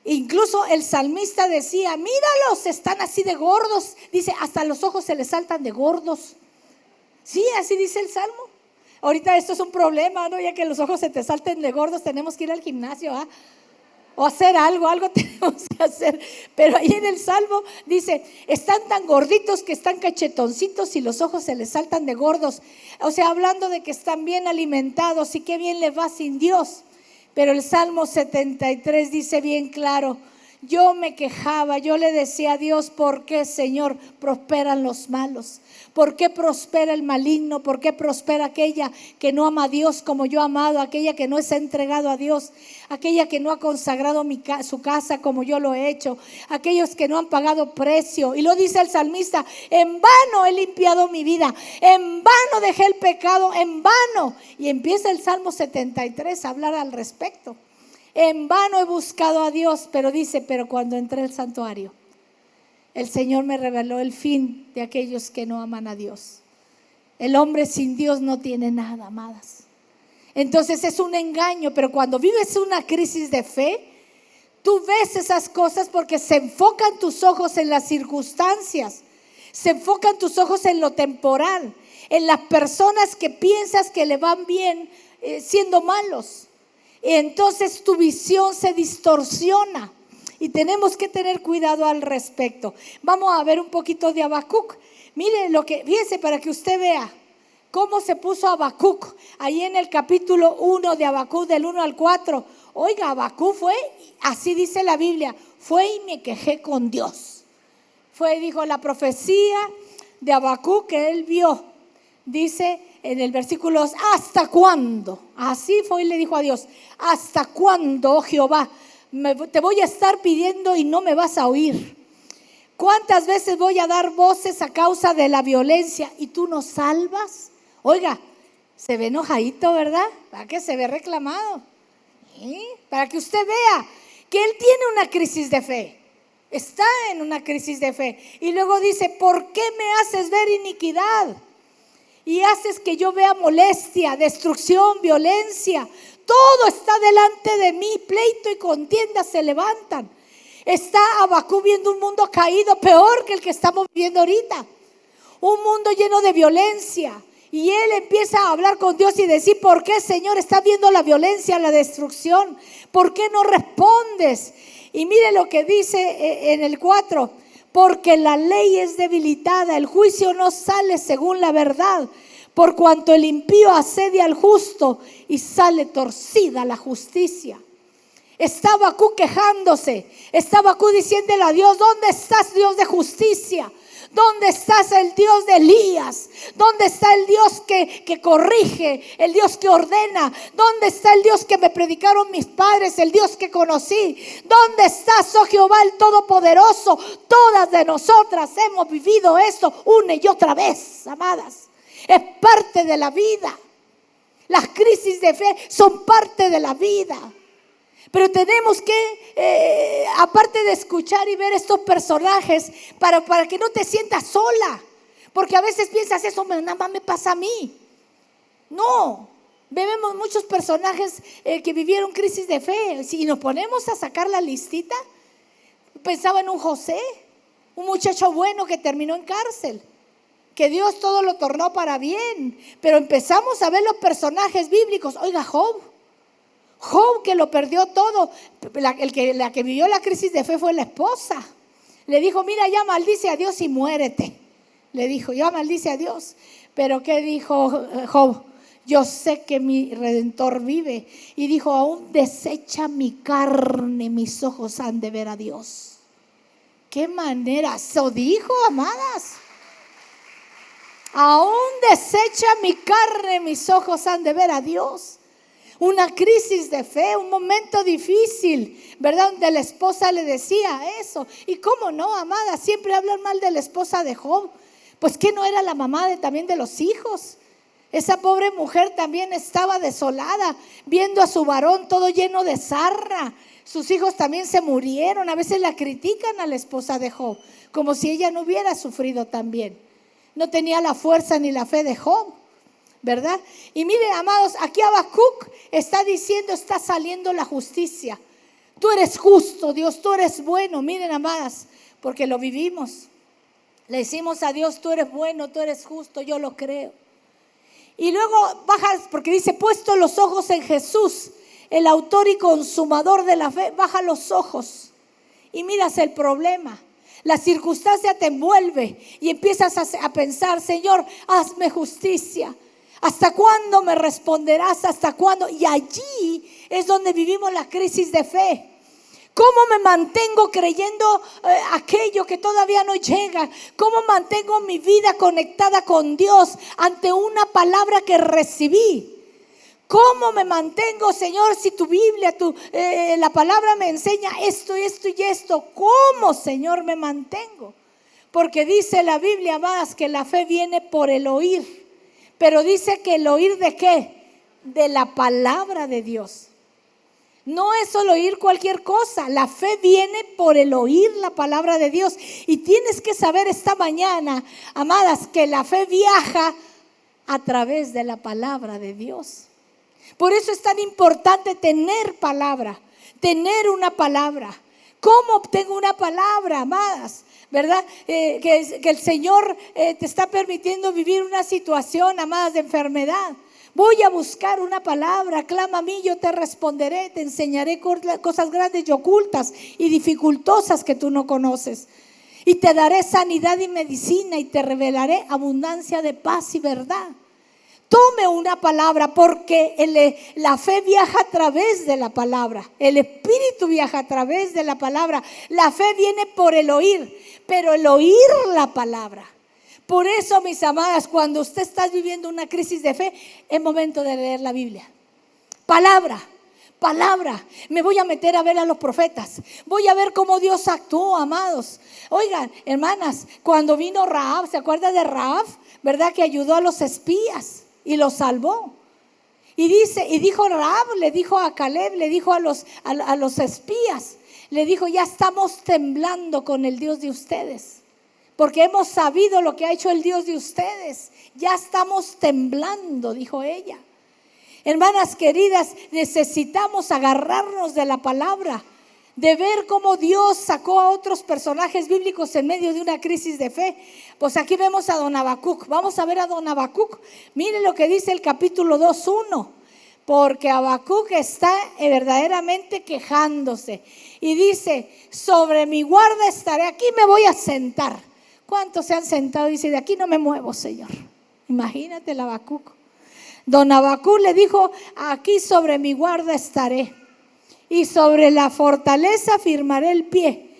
S2: Incluso el salmista decía, míralos, están así de gordos. Dice, hasta los ojos se les saltan de gordos. Sí, así dice el Salmo. Ahorita esto es un problema, ¿no? Ya que los ojos se te salten de gordos, tenemos que ir al gimnasio, ¿ah? o hacer algo tenemos que hacer. Pero ahí en el Salmo dice, están tan gorditos que están cachetoncitos y los ojos se les saltan de gordos. O sea, hablando de que están bien alimentados y qué bien les va sin Dios. Pero el Salmo 73 dice bien claro, yo me quejaba, yo le decía a Dios, ¿por qué, Señor, prosperan los malos? ¿Por qué prospera el maligno? ¿Por qué prospera aquella que no ama a Dios como yo he amado? Aquella que no se ha entregado a Dios, aquella que no ha consagrado su casa como yo lo he hecho, aquellos que no han pagado precio. Y lo dice el salmista, en vano he limpiado mi vida, en vano dejé el pecado, en vano. Y empieza el Salmo 73 a hablar al respecto. En vano he buscado a Dios, pero dice, pero cuando entré al santuario, el Señor me reveló el fin de aquellos que no aman a Dios. El hombre sin Dios no tiene nada, amadas. Entonces es un engaño, pero cuando vives una crisis de fe, tú ves esas cosas porque se enfocan tus ojos en las circunstancias, se enfocan tus ojos en lo temporal, en las personas que piensas que le van bien siendo malos. Y entonces tu visión se distorsiona y tenemos que tener cuidado al respecto. Vamos a ver un poquito de Habacuc. Mire fíjese para que usted vea cómo se puso Habacuc ahí en el capítulo 1 de Habacuc, del 1 al 4. Oiga, Habacuc fue, así dice la Biblia, fue y me quejé con Dios. Dijo la profecía de Habacuc que él vio. Dice en el versículo, ¿hasta cuándo? Así fue y le dijo a Dios, ¿hasta cuándo, oh Jehová? Te voy a estar pidiendo y no me vas a oír. ¿Cuántas veces voy a dar voces a causa de la violencia y tú no salvas? Oiga, se ve enojadito, ¿verdad? ¿Para qué se ve reclamado? ¿Sí? Para que usted vea que él tiene una crisis de fe. Está en una crisis de fe. Y luego dice, ¿por qué me haces ver iniquidad? Y haces que yo vea molestia, destrucción, violencia. Todo está delante de mí, pleito y contienda se levantan. Está Habacuc viendo un mundo caído, peor que el que estamos viviendo ahorita. Un mundo lleno de violencia. Y él empieza a hablar con Dios y decir, ¿por qué, Señor, estás viendo la violencia, la destrucción? ¿Por qué no respondes? Y mire lo que dice en el 4. Porque la ley es debilitada, el juicio no sale según la verdad, por cuanto el impío asedia al justo y sale torcida la justicia. Estaba Habacuc quejándose, estaba Habacuc diciéndole a Dios, ¿dónde estás, Dios de justicia? ¿Dónde estás, el Dios de Elías? ¿Dónde está el Dios que corrige, el Dios que ordena? ¿Dónde está el Dios que me predicaron mis padres, el Dios que conocí? ¿Dónde estás, oh Jehová, el Todopoderoso? Todas de nosotras hemos vivido esto una y otra vez, amadas. Es parte de la vida. Las crisis de fe son parte de la vida. Pero tenemos que, aparte de escuchar y ver estos personajes, para que no te sientas sola. Porque a veces piensas, eso nada más me pasa a mí. No, vemos muchos personajes que vivieron crisis de fe. Si nos ponemos a sacar la listita, pensaba en un José, un muchacho bueno que terminó en cárcel, que Dios todo lo tornó para bien. Pero empezamos a ver los personajes bíblicos. Oiga, Job, que lo perdió todo. La que vivió la crisis de fe fue la esposa. Le dijo, mira, ya maldice a Dios y muérete. Le dijo, ya maldice a Dios. Pero ¿qué dijo Job? Yo sé que mi Redentor vive. Y dijo, aún desecha mi carne, mis ojos han de ver a Dios. ¿Qué manera? Eso dijo, amadas. Aún desecha mi carne, mis ojos han de ver a Dios. Una crisis de fe, un momento difícil, ¿verdad? Donde la esposa le decía eso. Y cómo no, amada, siempre hablan mal de la esposa de Job. Pues que no era la mamá también de los hijos. Esa pobre mujer también estaba desolada, viendo a su varón todo lleno de sarna. Sus hijos también se murieron. A veces la critican a la esposa de Job, como si ella no hubiera sufrido también. No tenía la fuerza ni la fe de Job, ¿verdad? Y miren, amados, aquí Habacuc está diciendo, está saliendo la justicia. Tú eres justo, Dios, tú eres bueno. Miren, amadas, porque lo vivimos. Le decimos a Dios, tú eres bueno, tú eres justo, yo lo creo. Y luego bajas, porque dice, puesto los ojos en Jesús, el autor y consumador de la fe, baja los ojos y miras el problema. La circunstancia te envuelve y empiezas a pensar, Señor, hazme justicia. ¿Hasta cuándo me responderás? ¿Hasta cuándo? Y allí es donde vivimos la crisis de fe. ¿Cómo me mantengo creyendo aquello que todavía no llega? ¿Cómo mantengo mi vida conectada con Dios ante una palabra que recibí? ¿Cómo me mantengo, Señor, si tu Biblia, la palabra me enseña esto y esto y esto? ¿Cómo, Señor, me mantengo? Porque dice la Biblia, más que la fe viene por el oír. Pero dice que el oír ¿de qué? De la palabra de Dios. No es solo oír cualquier cosa. La fe viene por el oír la palabra de Dios. Y tienes que saber esta mañana, amadas, que la fe viaja a través de la palabra de Dios. Por eso es tan importante tener palabra, tener una palabra. ¿Cómo obtengo una palabra, amadas? ¿Verdad? Que el Señor te está permitiendo vivir una situación, amadas, de enfermedad. Voy a buscar una palabra, clama a mí, yo te responderé, te enseñaré cosas grandes y ocultas y dificultosas que tú no conoces. Y te daré sanidad y medicina y te revelaré abundancia de paz y verdad. Tome una palabra, porque la fe viaja a través de la palabra. El espíritu viaja a través de la palabra. La fe viene por el oír, pero el oír la palabra. Por eso, mis amadas, cuando usted está viviendo una crisis de fe, es momento de leer la Biblia. Palabra. Me voy a meter a ver a los profetas. Voy a ver cómo Dios actuó, amados. Oigan, hermanas, cuando vino Rahab, ¿se acuerda de Rahab? ¿Verdad? Que ayudó a los espías y los salvó. Y dijo Rahab, le dijo a Caleb, le dijo a los espías, le dijo: ya estamos temblando con el Dios de ustedes, porque hemos sabido lo que ha hecho el Dios de ustedes. Ya estamos temblando, dijo ella. Hermanas queridas, necesitamos agarrarnos de la palabra, de ver cómo Dios sacó a otros personajes bíblicos en medio de una crisis de fe. Pues aquí vemos a don Habacuc. Vamos a ver a don Habacuc. Miren lo que dice el capítulo 2:1. Porque Habacuc está verdaderamente quejándose. Y dice: sobre mi guarda estaré, aquí me voy a sentar. ¿Cuántos se han sentado y dice: de aquí no me muevo, Señor? Imagínate el Habacuc. Don Habacuc le dijo: aquí sobre mi guarda estaré, y sobre la fortaleza firmaré el pie,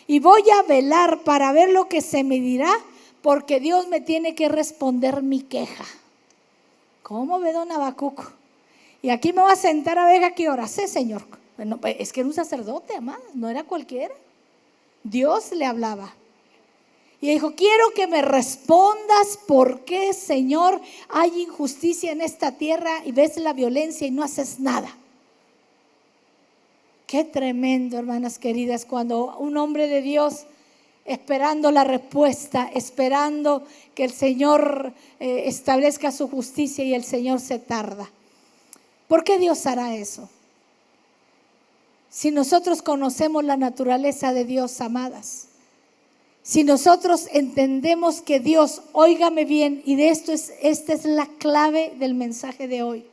S2: y voy a velar para ver lo que se me dirá, porque Dios me tiene que responder mi queja. ¿Cómo ve don Habacuc? Y aquí me voy a sentar a ver a qué hora sé, Señor. Bueno, es que era un sacerdote, amada, no era cualquiera. Dios le hablaba. Y dijo: quiero que me respondas por qué, Señor, hay injusticia en esta tierra y ves la violencia y no haces nada. Qué tremendo, hermanas queridas, cuando un hombre de Dios, esperando la respuesta, esperando que el Señor establezca su justicia, y el Señor se tarda. ¿Por qué Dios hará eso? Si nosotros conocemos la naturaleza de Dios, amadas, si nosotros entendemos que Dios, óigame bien, y esta es la clave del mensaje de hoy.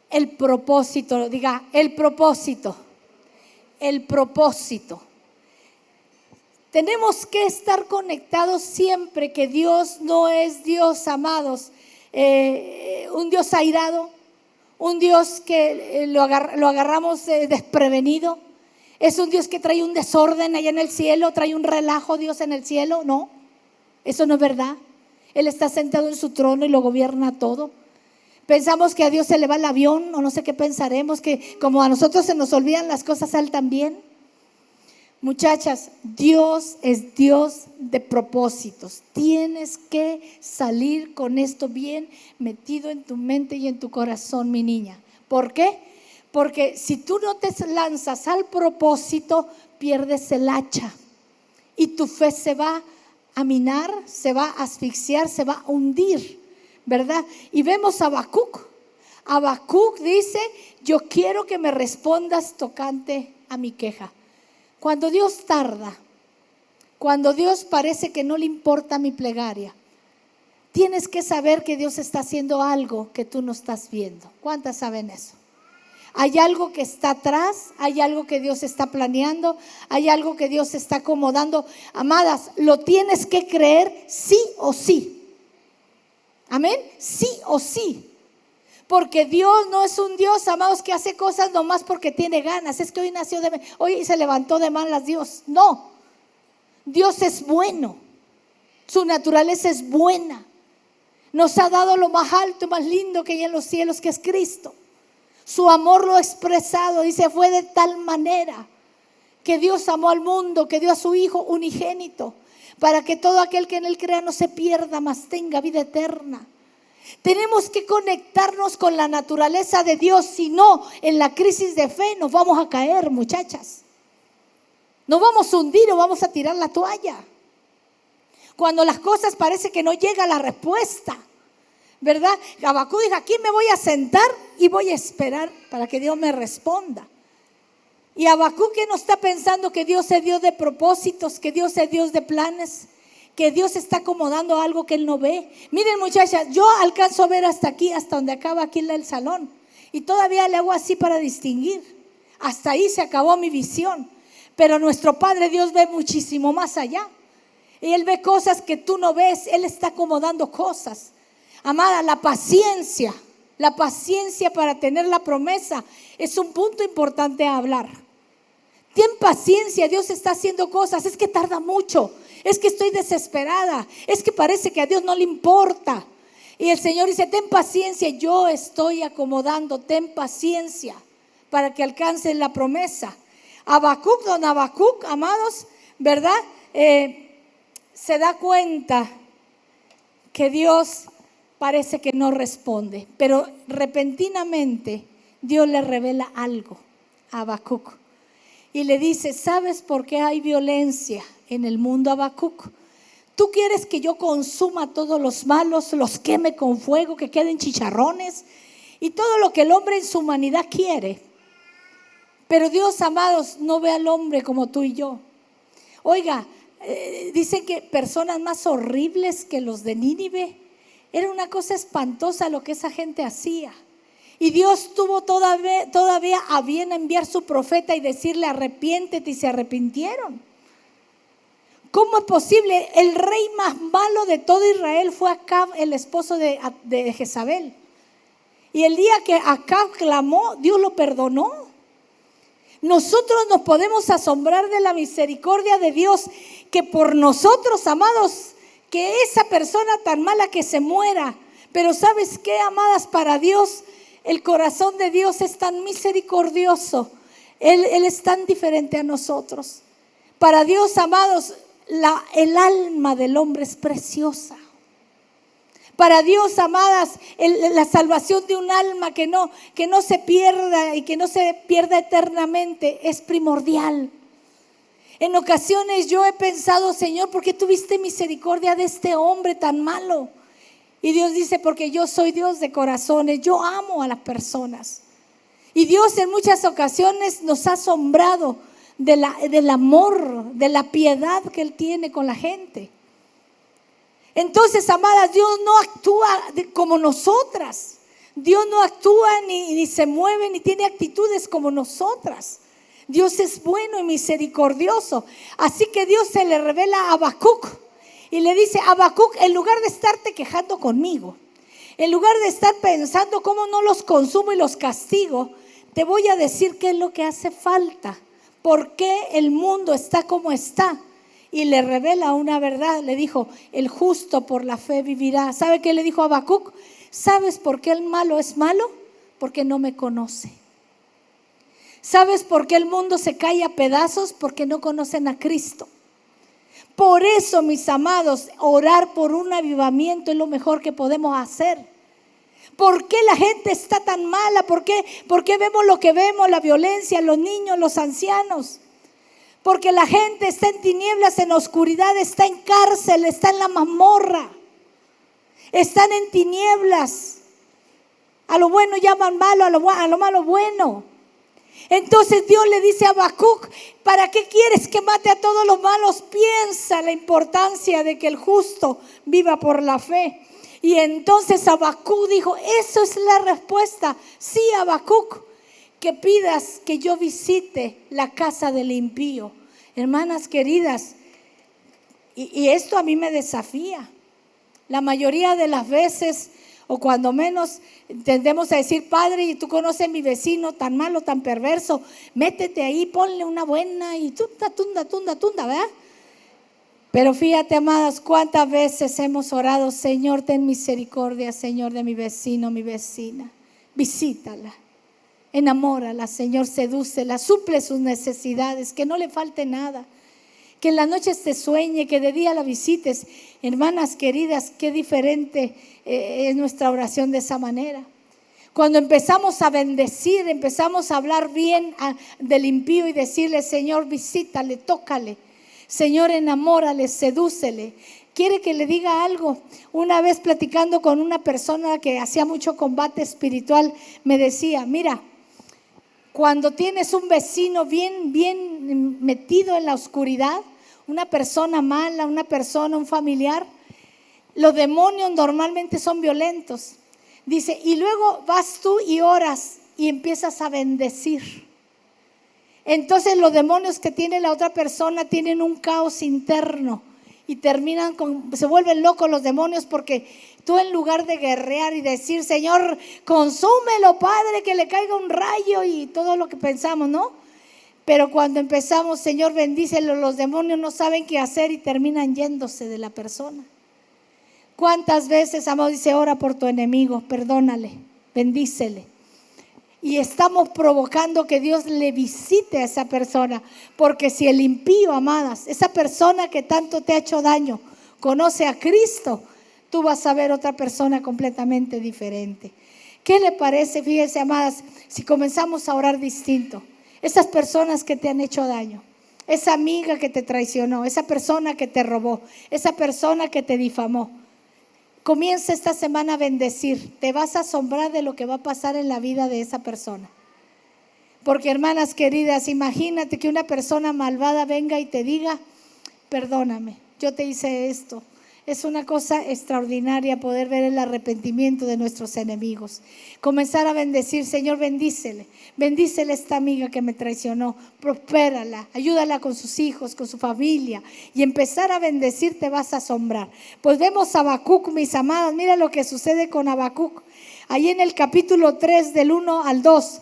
S2: El propósito, diga, el propósito. El propósito. Tenemos que estar conectados siempre, que Dios no es Dios, amados, un Dios airado, un Dios que lo agarramos desprevenido. ¿Es un Dios que trae un desorden allá en el cielo? ¿Trae un relajo Dios en el cielo? No, eso no es verdad. Él está sentado en su trono y lo gobierna todo. Pensamos que a Dios se le va el avión, o no sé qué pensaremos, que como a nosotros se nos olvidan las cosas, a Él también. Muchachas, Dios es Dios de propósitos. Tienes que salir con esto bien metido en tu mente y en tu corazón, mi niña. ¿Por qué? Porque si tú no te lanzas al propósito, pierdes el hacha y tu fe se va a minar, se va a asfixiar, se va a hundir, ¿verdad? Y vemos a Habacuc. Habacuc dice: yo quiero que me respondas tocante a mi queja. Cuando Dios tarda, cuando Dios parece que no le importa mi plegaria, tienes que saber que Dios está haciendo algo que tú no estás viendo. ¿Cuántas saben eso? Hay algo que está atrás, hay algo que Dios está planeando, hay algo que Dios está acomodando. Amadas, lo tienes que creer sí o sí. Amén, sí o sí. Porque Dios no es un Dios, amados, que hace cosas nomás porque tiene ganas. Es que hoy se levantó de malas Dios. No, Dios es bueno. Su naturaleza es buena. Nos ha dado lo más alto y más lindo que hay en los cielos, que es Cristo. Su amor lo ha expresado, dice, fue de tal manera que Dios amó al mundo, que dio a su Hijo unigénito, para que todo aquel que en él crea no se pierda, mas tenga vida eterna. Tenemos que conectarnos con la naturaleza de Dios, si no, en la crisis de fe nos vamos a caer, muchachas. Nos vamos a hundir o vamos a tirar la toalla. Cuando las cosas parece que no llega la respuesta, ¿verdad? Habacuc dijo, aquí me voy a sentar y voy a esperar para que Dios me responda. Y Habacuc, que no está pensando que Dios es Dios de propósitos, que Dios es Dios de planes, que Dios está acomodando algo que él no ve. Miren, muchachas, yo alcanzo a ver hasta aquí, hasta donde acaba aquí el salón, y todavía le hago así para distinguir. Hasta ahí se acabó mi visión. Pero nuestro Padre Dios ve muchísimo más allá. Y Él ve cosas que tú no ves. Él está acomodando cosas. Amada, la paciencia para tener la promesa es un punto importante a hablar. Ten paciencia, Dios está haciendo cosas. Es que tarda mucho, es que estoy desesperada, es que parece que a Dios no le importa. Y el Señor dice, ten paciencia, yo estoy acomodando, ten paciencia para que alcancen la promesa. Don Habacuc, amados, ¿verdad? Se da cuenta que Dios parece que no responde, pero repentinamente Dios le revela algo a Habacuc y le dice, ¿sabes por qué hay violencia en el mundo, Habacuc? ¿Tú quieres que yo consuma a todos los malos, los queme con fuego, que queden chicharrones y todo lo que el hombre en su humanidad quiere? Pero Dios, amados, no ve al hombre como tú y yo. Oiga, dicen que personas más horribles que los de Nínive. Era una cosa espantosa lo que esa gente hacía. Y Dios tuvo todavía a bien enviar su profeta y decirle, arrepiéntete, y se arrepintieron. ¿Cómo es posible? El rey más malo de todo Israel fue Acab, el esposo de Jezabel. Y el día que Acab clamó, Dios lo perdonó. Nosotros nos podemos asombrar de la misericordia de Dios, que por nosotros, amados, que esa persona tan mala que se muera. Pero ¿sabes qué, amadas? Para Dios, el corazón de Dios es tan misericordioso. Él es tan diferente a nosotros. Para Dios, amados, el alma del hombre es preciosa. Para Dios, amadas, la salvación de un alma que no se pierda y que no se pierda eternamente es primordial. En ocasiones yo he pensado, Señor, ¿por qué tuviste misericordia de este hombre tan malo? Y Dios dice, porque yo soy Dios de corazones, yo amo a las personas. Y Dios en muchas ocasiones nos ha asombrado del amor, de la piedad que Él tiene con la gente. Entonces, amadas, Dios no actúa como nosotras. Dios no actúa ni se mueve ni tiene actitudes como nosotras. Dios es bueno y misericordioso. Así que Dios se le revela a Habacuc y le dice, Habacuc, en lugar de estarte quejando conmigo, en lugar de estar pensando cómo no los consumo y los castigo, te voy a decir qué es lo que hace falta, por qué el mundo está como está. Y le revela una verdad, le dijo, el justo por la fe vivirá. ¿Sabe qué le dijo a Habacuc? ¿Sabes por qué el malo es malo? Porque no me conoce. ¿Sabes por qué el mundo se cae a pedazos? Porque no conocen a Cristo. Por eso, mis amados, orar por un avivamiento es lo mejor que podemos hacer. ¿Por qué la gente está tan mala? ¿Por qué vemos lo que vemos? La violencia, los niños, los ancianos. Porque la gente está en tinieblas, en oscuridad, está en cárcel, está en la mazmorra. Están en tinieblas. A lo bueno llaman malo, a lo malo bueno. Entonces Dios le dice a Habacuc, ¿para qué quieres que mate a todos los malos? Piensa la importancia de que el justo viva por la fe. Y entonces Habacuc dijo, eso es la respuesta. Sí, Habacuc, que pidas que yo visite la casa del impío. Hermanas queridas, y esto a mí me desafía. La mayoría de las veces, o cuando menos, tendemos a decir: Padre, y tú conoces a mi vecino tan malo, tan perverso, métete ahí, ponle una buena y tunda, ¿verdad? Pero fíjate, amadas, cuántas veces hemos orado: Señor, ten misericordia, Señor, de mi vecino, mi vecina. Visítala, enamórala, Señor, sedúcela, suple sus necesidades, que no le falte nada. Que en las noches te sueñe, que de día la visites. Hermanas queridas, qué diferente es nuestra oración de esa manera. Cuando empezamos a bendecir, empezamos a hablar bien del impío y decirle: Señor, visítale, tócale. Señor, enamórale, sedúcele. ¿Quiere que le diga algo? Una vez platicando con una persona que hacía mucho combate espiritual, me decía: mira, cuando tienes un vecino bien metido en la oscuridad, una persona mala, un familiar, los demonios normalmente son violentos. Dice, y luego vas tú y oras y empiezas a bendecir. Entonces los demonios que tiene la otra persona tienen un caos interno y se vuelven locos los demonios, porque tú, en lugar de guerrear y decir: Señor, consúmelo, Padre, que le caiga un rayo, y todo lo que pensamos, ¿no? Pero cuando empezamos: Señor, bendícelo, los demonios no saben qué hacer y terminan yéndose de la persona. ¿Cuántas veces, amado, dice: ora por tu enemigo, perdónale, bendícele? Y estamos provocando que Dios le visite a esa persona. Porque si el impío, amadas, esa persona que tanto te ha hecho daño, conoce a Cristo, tú vas a ver otra persona completamente diferente. ¿Qué le parece? Fíjense, amadas, si comenzamos a orar distinto. Esas personas que te han hecho daño, esa amiga que te traicionó, esa persona que te robó, esa persona que te difamó, comienza esta semana a bendecir. Te vas a asombrar de lo que va a pasar en la vida de esa persona. Porque, hermanas queridas, imagínate que una persona malvada venga y te diga: perdóname, yo te hice esto. Es una cosa extraordinaria poder ver el arrepentimiento de nuestros enemigos. Comenzar a bendecir: Señor, bendícele a esta amiga que me traicionó, prospérala, ayúdala con sus hijos, con su familia, y empezar a bendecir. Te vas a asombrar. Pues vemos a Habacuc, mis amadas. Mira lo que sucede con Habacuc. Ahí en el capítulo 3, del 1 al 2.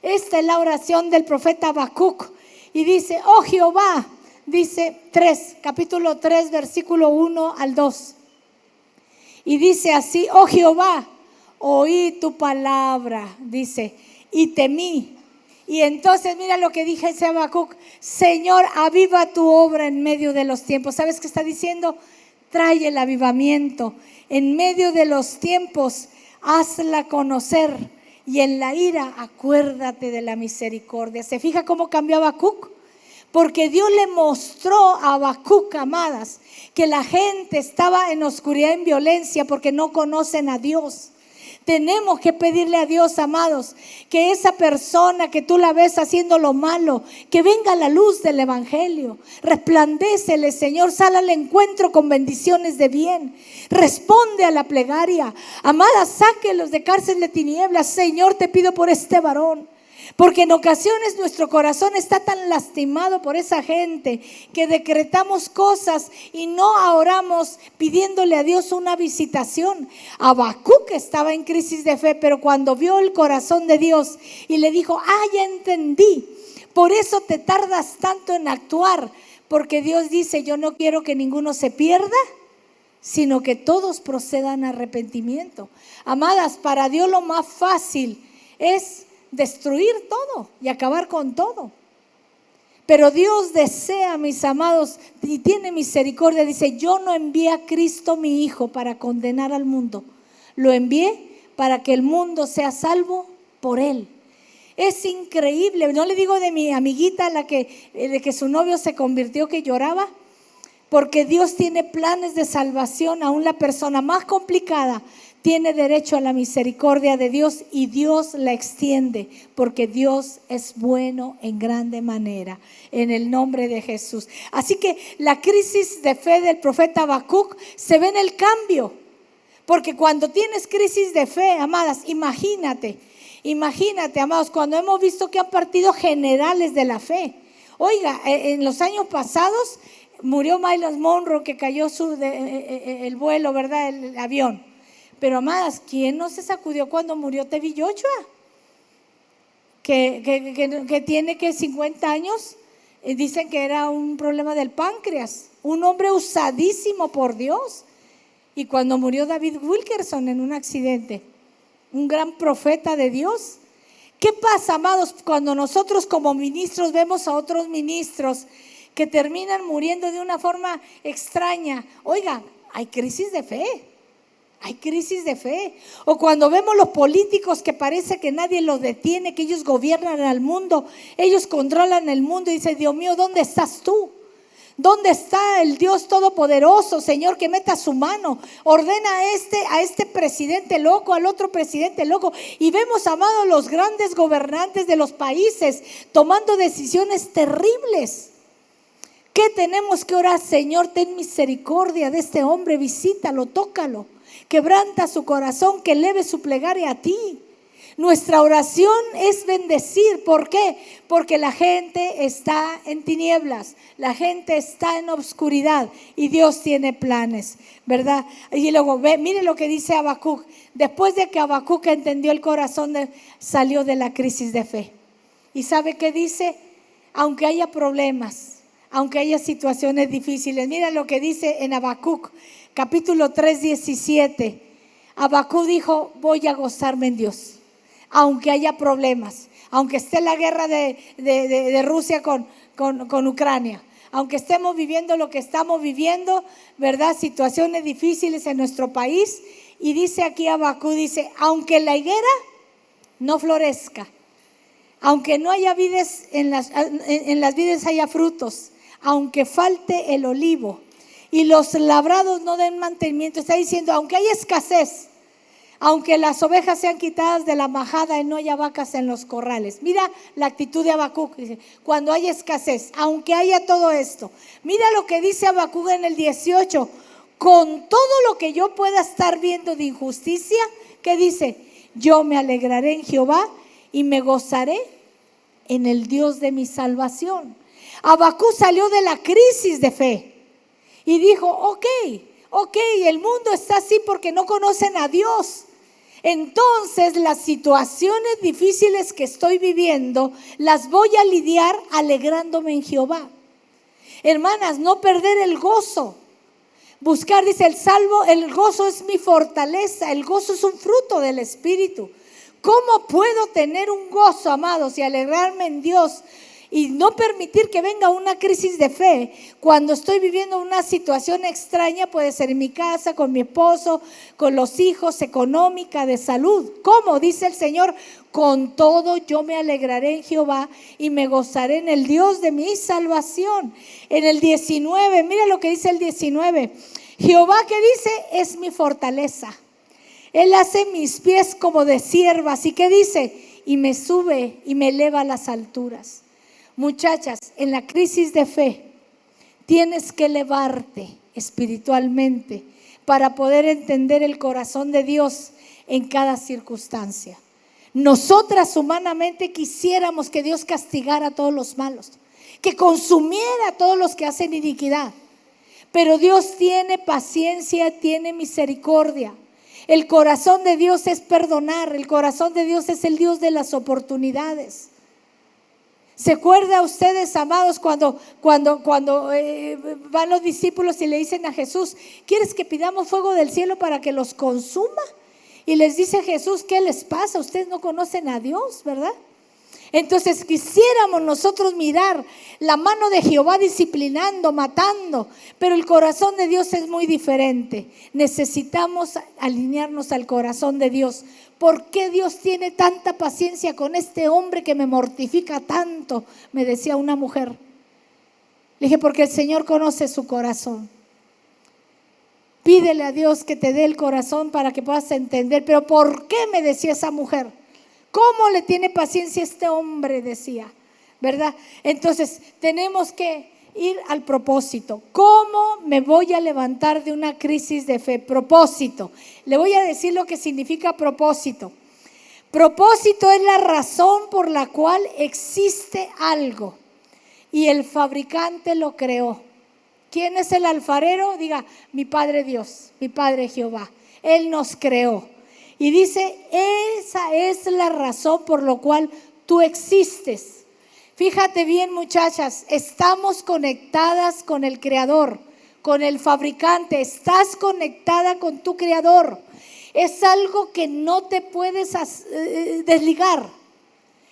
S2: Esta es la oración del profeta Habacuc. Y dice: oh Jehová, dice capítulo 3, versículo 1 al 2. Y dice así: oh Jehová, oí tu palabra, dice, y temí. Y entonces mira lo que dije ese Habacuc: Señor, aviva tu obra en medio de los tiempos. ¿Sabes qué está diciendo? Trae el avivamiento. En medio de los tiempos, hazla conocer. Y en la ira, acuérdate de la misericordia. ¿Se fija cómo cambió Habacuc? Porque Dios le mostró a Habacuc, amadas, que la gente estaba en oscuridad, en violencia, porque no conocen a Dios. Tenemos que pedirle a Dios, amados, que esa persona que tú la ves haciendo lo malo, que venga la luz del evangelio. Resplandécele, Señor, sal al encuentro con bendiciones de bien. Responde a la plegaria. Amadas, sáquelos de cárcel de tinieblas. Señor, te pido por este varón. Porque en ocasiones nuestro corazón está tan lastimado por esa gente que decretamos cosas y no oramos pidiéndole a Dios una visitación. Habacuc estaba en crisis de fe, pero cuando vio el corazón de Dios y le dijo: ya entendí, por eso te tardas tanto en actuar, porque Dios dice: yo no quiero que ninguno se pierda, sino que todos procedan a arrepentimiento. Amadas, para Dios lo más fácil es destruir todo y acabar con todo. Pero Dios desea, mis amados, y tiene misericordia. Dice: yo no envié a Cristo mi Hijo para condenar al mundo, lo envié para que el mundo sea salvo por Él. Es increíble. No le digo de mi amiguita, de que su novio se convirtió, que lloraba, porque Dios tiene planes de salvación. Aún la persona más complicada tiene derecho a la misericordia de Dios, y Dios la extiende, porque Dios es bueno en grande manera, en el nombre de Jesús. Así que la crisis de fe del profeta Habacuc se ve en el cambio, porque cuando tienes crisis de fe, amadas, imagínate, Imagínate, amados, cuando hemos visto que han partido generales de la fe. Oiga, en los años pasados murió Miles Monroe, que cayó el vuelo, ¿verdad? El avión. Pero, amadas, ¿quién no se sacudió cuando murió Tevi Joshua? Que tiene 50 años. Dicen que era un problema del páncreas. Un hombre usadísimo por Dios. Y cuando murió David Wilkerson en un accidente, un gran profeta de Dios. ¿Qué pasa, amados, cuando nosotros como ministros vemos a otros ministros que terminan muriendo de una forma extraña? Oigan, hay crisis de fe. Hay crisis de fe. O cuando vemos los políticos que parece que nadie los detiene, que ellos gobiernan al mundo, ellos controlan el mundo y dicen, Dios mío, ¿dónde estás tú? ¿Dónde está el Dios Todopoderoso, Señor, que meta su mano? Ordena a este presidente loco, al otro presidente loco. Y vemos, amados, los grandes gobernantes de los países tomando decisiones terribles. ¿Qué tenemos que orar? Señor, ten misericordia de este hombre, visítalo, tócalo, quebranta su corazón, que eleve su plegaria a ti. Nuestra oración es bendecir. ¿Por qué? Porque la gente está en tinieblas, la gente está en obscuridad y Dios tiene planes, ¿verdad? Y luego mire lo que dice Habacuc. Después de que Habacuc entendió el corazón, salió de la crisis de fe. ¿Y sabe qué dice? Aunque haya problemas, aunque haya situaciones difíciles. Mira lo que dice en Habacuc, capítulo 3, 17. Habacuc dijo, voy a gozarme en Dios. Aunque haya problemas, aunque esté la guerra de Rusia con Ucrania, aunque estemos viviendo lo que estamos viviendo, ¿verdad? Situaciones difíciles en nuestro país. Y dice aquí Habacuc, dice, aunque la higuera no florezca, aunque no haya vides, en las vides haya frutos, aunque falte el olivo y los labrados no den mantenimiento, está diciendo, aunque haya escasez, aunque las ovejas sean quitadas de la majada y no haya vacas en los corrales. Mira la actitud de Habacuc, dice, cuando haya escasez, aunque haya todo esto. Mira lo que dice Habacuc en el 18, con todo lo que yo pueda estar viendo de injusticia, que dice, yo me alegraré en Jehová y me gozaré en el Dios de mi salvación. Habacuc salió de la crisis de fe y dijo, ok, el mundo está así porque no conocen a Dios. Entonces las situaciones difíciles que estoy viviendo las voy a lidiar alegrándome en Jehová. Hermanas, no perder el gozo. Buscar, dice el gozo es mi fortaleza. El gozo es un fruto del Espíritu. ¿Cómo puedo tener un gozo, amados, y alegrarme en Dios y no permitir que venga una crisis de fe cuando estoy viviendo una situación extraña? Puede ser en mi casa, con mi esposo, con los hijos, económica, de salud. ¿Cómo? Dice el Señor, con todo yo me alegraré en Jehová y me gozaré en el Dios de mi salvación. En el 19, mira lo que dice el 19. Jehová, ¿qué dice? Es mi fortaleza. Él hace mis pies como de ciervas. ¿Y qué dice? Y me sube y me eleva a las alturas. Muchachas, en la crisis de fe tienes que elevarte espiritualmente para poder entender el corazón de Dios en cada circunstancia. Nosotras humanamente quisiéramos que Dios castigara a todos los malos, que consumiera a todos los que hacen iniquidad. Pero Dios tiene paciencia, tiene misericordia. El corazón de Dios es perdonar, el corazón de Dios es el Dios de las oportunidades. ¿Se acuerdan ustedes, amados, cuando van los discípulos y le dicen a Jesús, ¿quieres que pidamos fuego del cielo para que los consuma? Y les dice Jesús, ¿qué les pasa? Ustedes no conocen a Dios, ¿verdad? Entonces quisiéramos nosotros mirar la mano de Jehová disciplinando, matando, pero el corazón de Dios es muy diferente. Necesitamos alinearnos al corazón de Dios. ¿Por qué Dios tiene tanta paciencia con este hombre que me mortifica tanto? Me decía una mujer. Le dije, porque el Señor conoce su corazón. Pídele a Dios que te dé el corazón para que puedas entender. Pero ¿por qué? Me decía esa mujer. ¿Cómo le tiene paciencia este hombre? Decía, ¿verdad? Entonces tenemos que ir al propósito. ¿Cómo me voy a levantar de una crisis de fe? Propósito. Le voy a decir lo que significa propósito. Propósito es la razón por la cual existe algo y el fabricante lo creó. ¿Quién es el alfarero? Diga, mi Padre Dios, mi Padre Jehová. Él nos creó. Y dice, esa es la razón por la cual tú existes. Fíjate bien, muchachas, estamos conectadas con el Creador, con el fabricante. Estás conectada con tu Creador. Es algo que no te puedes desligar.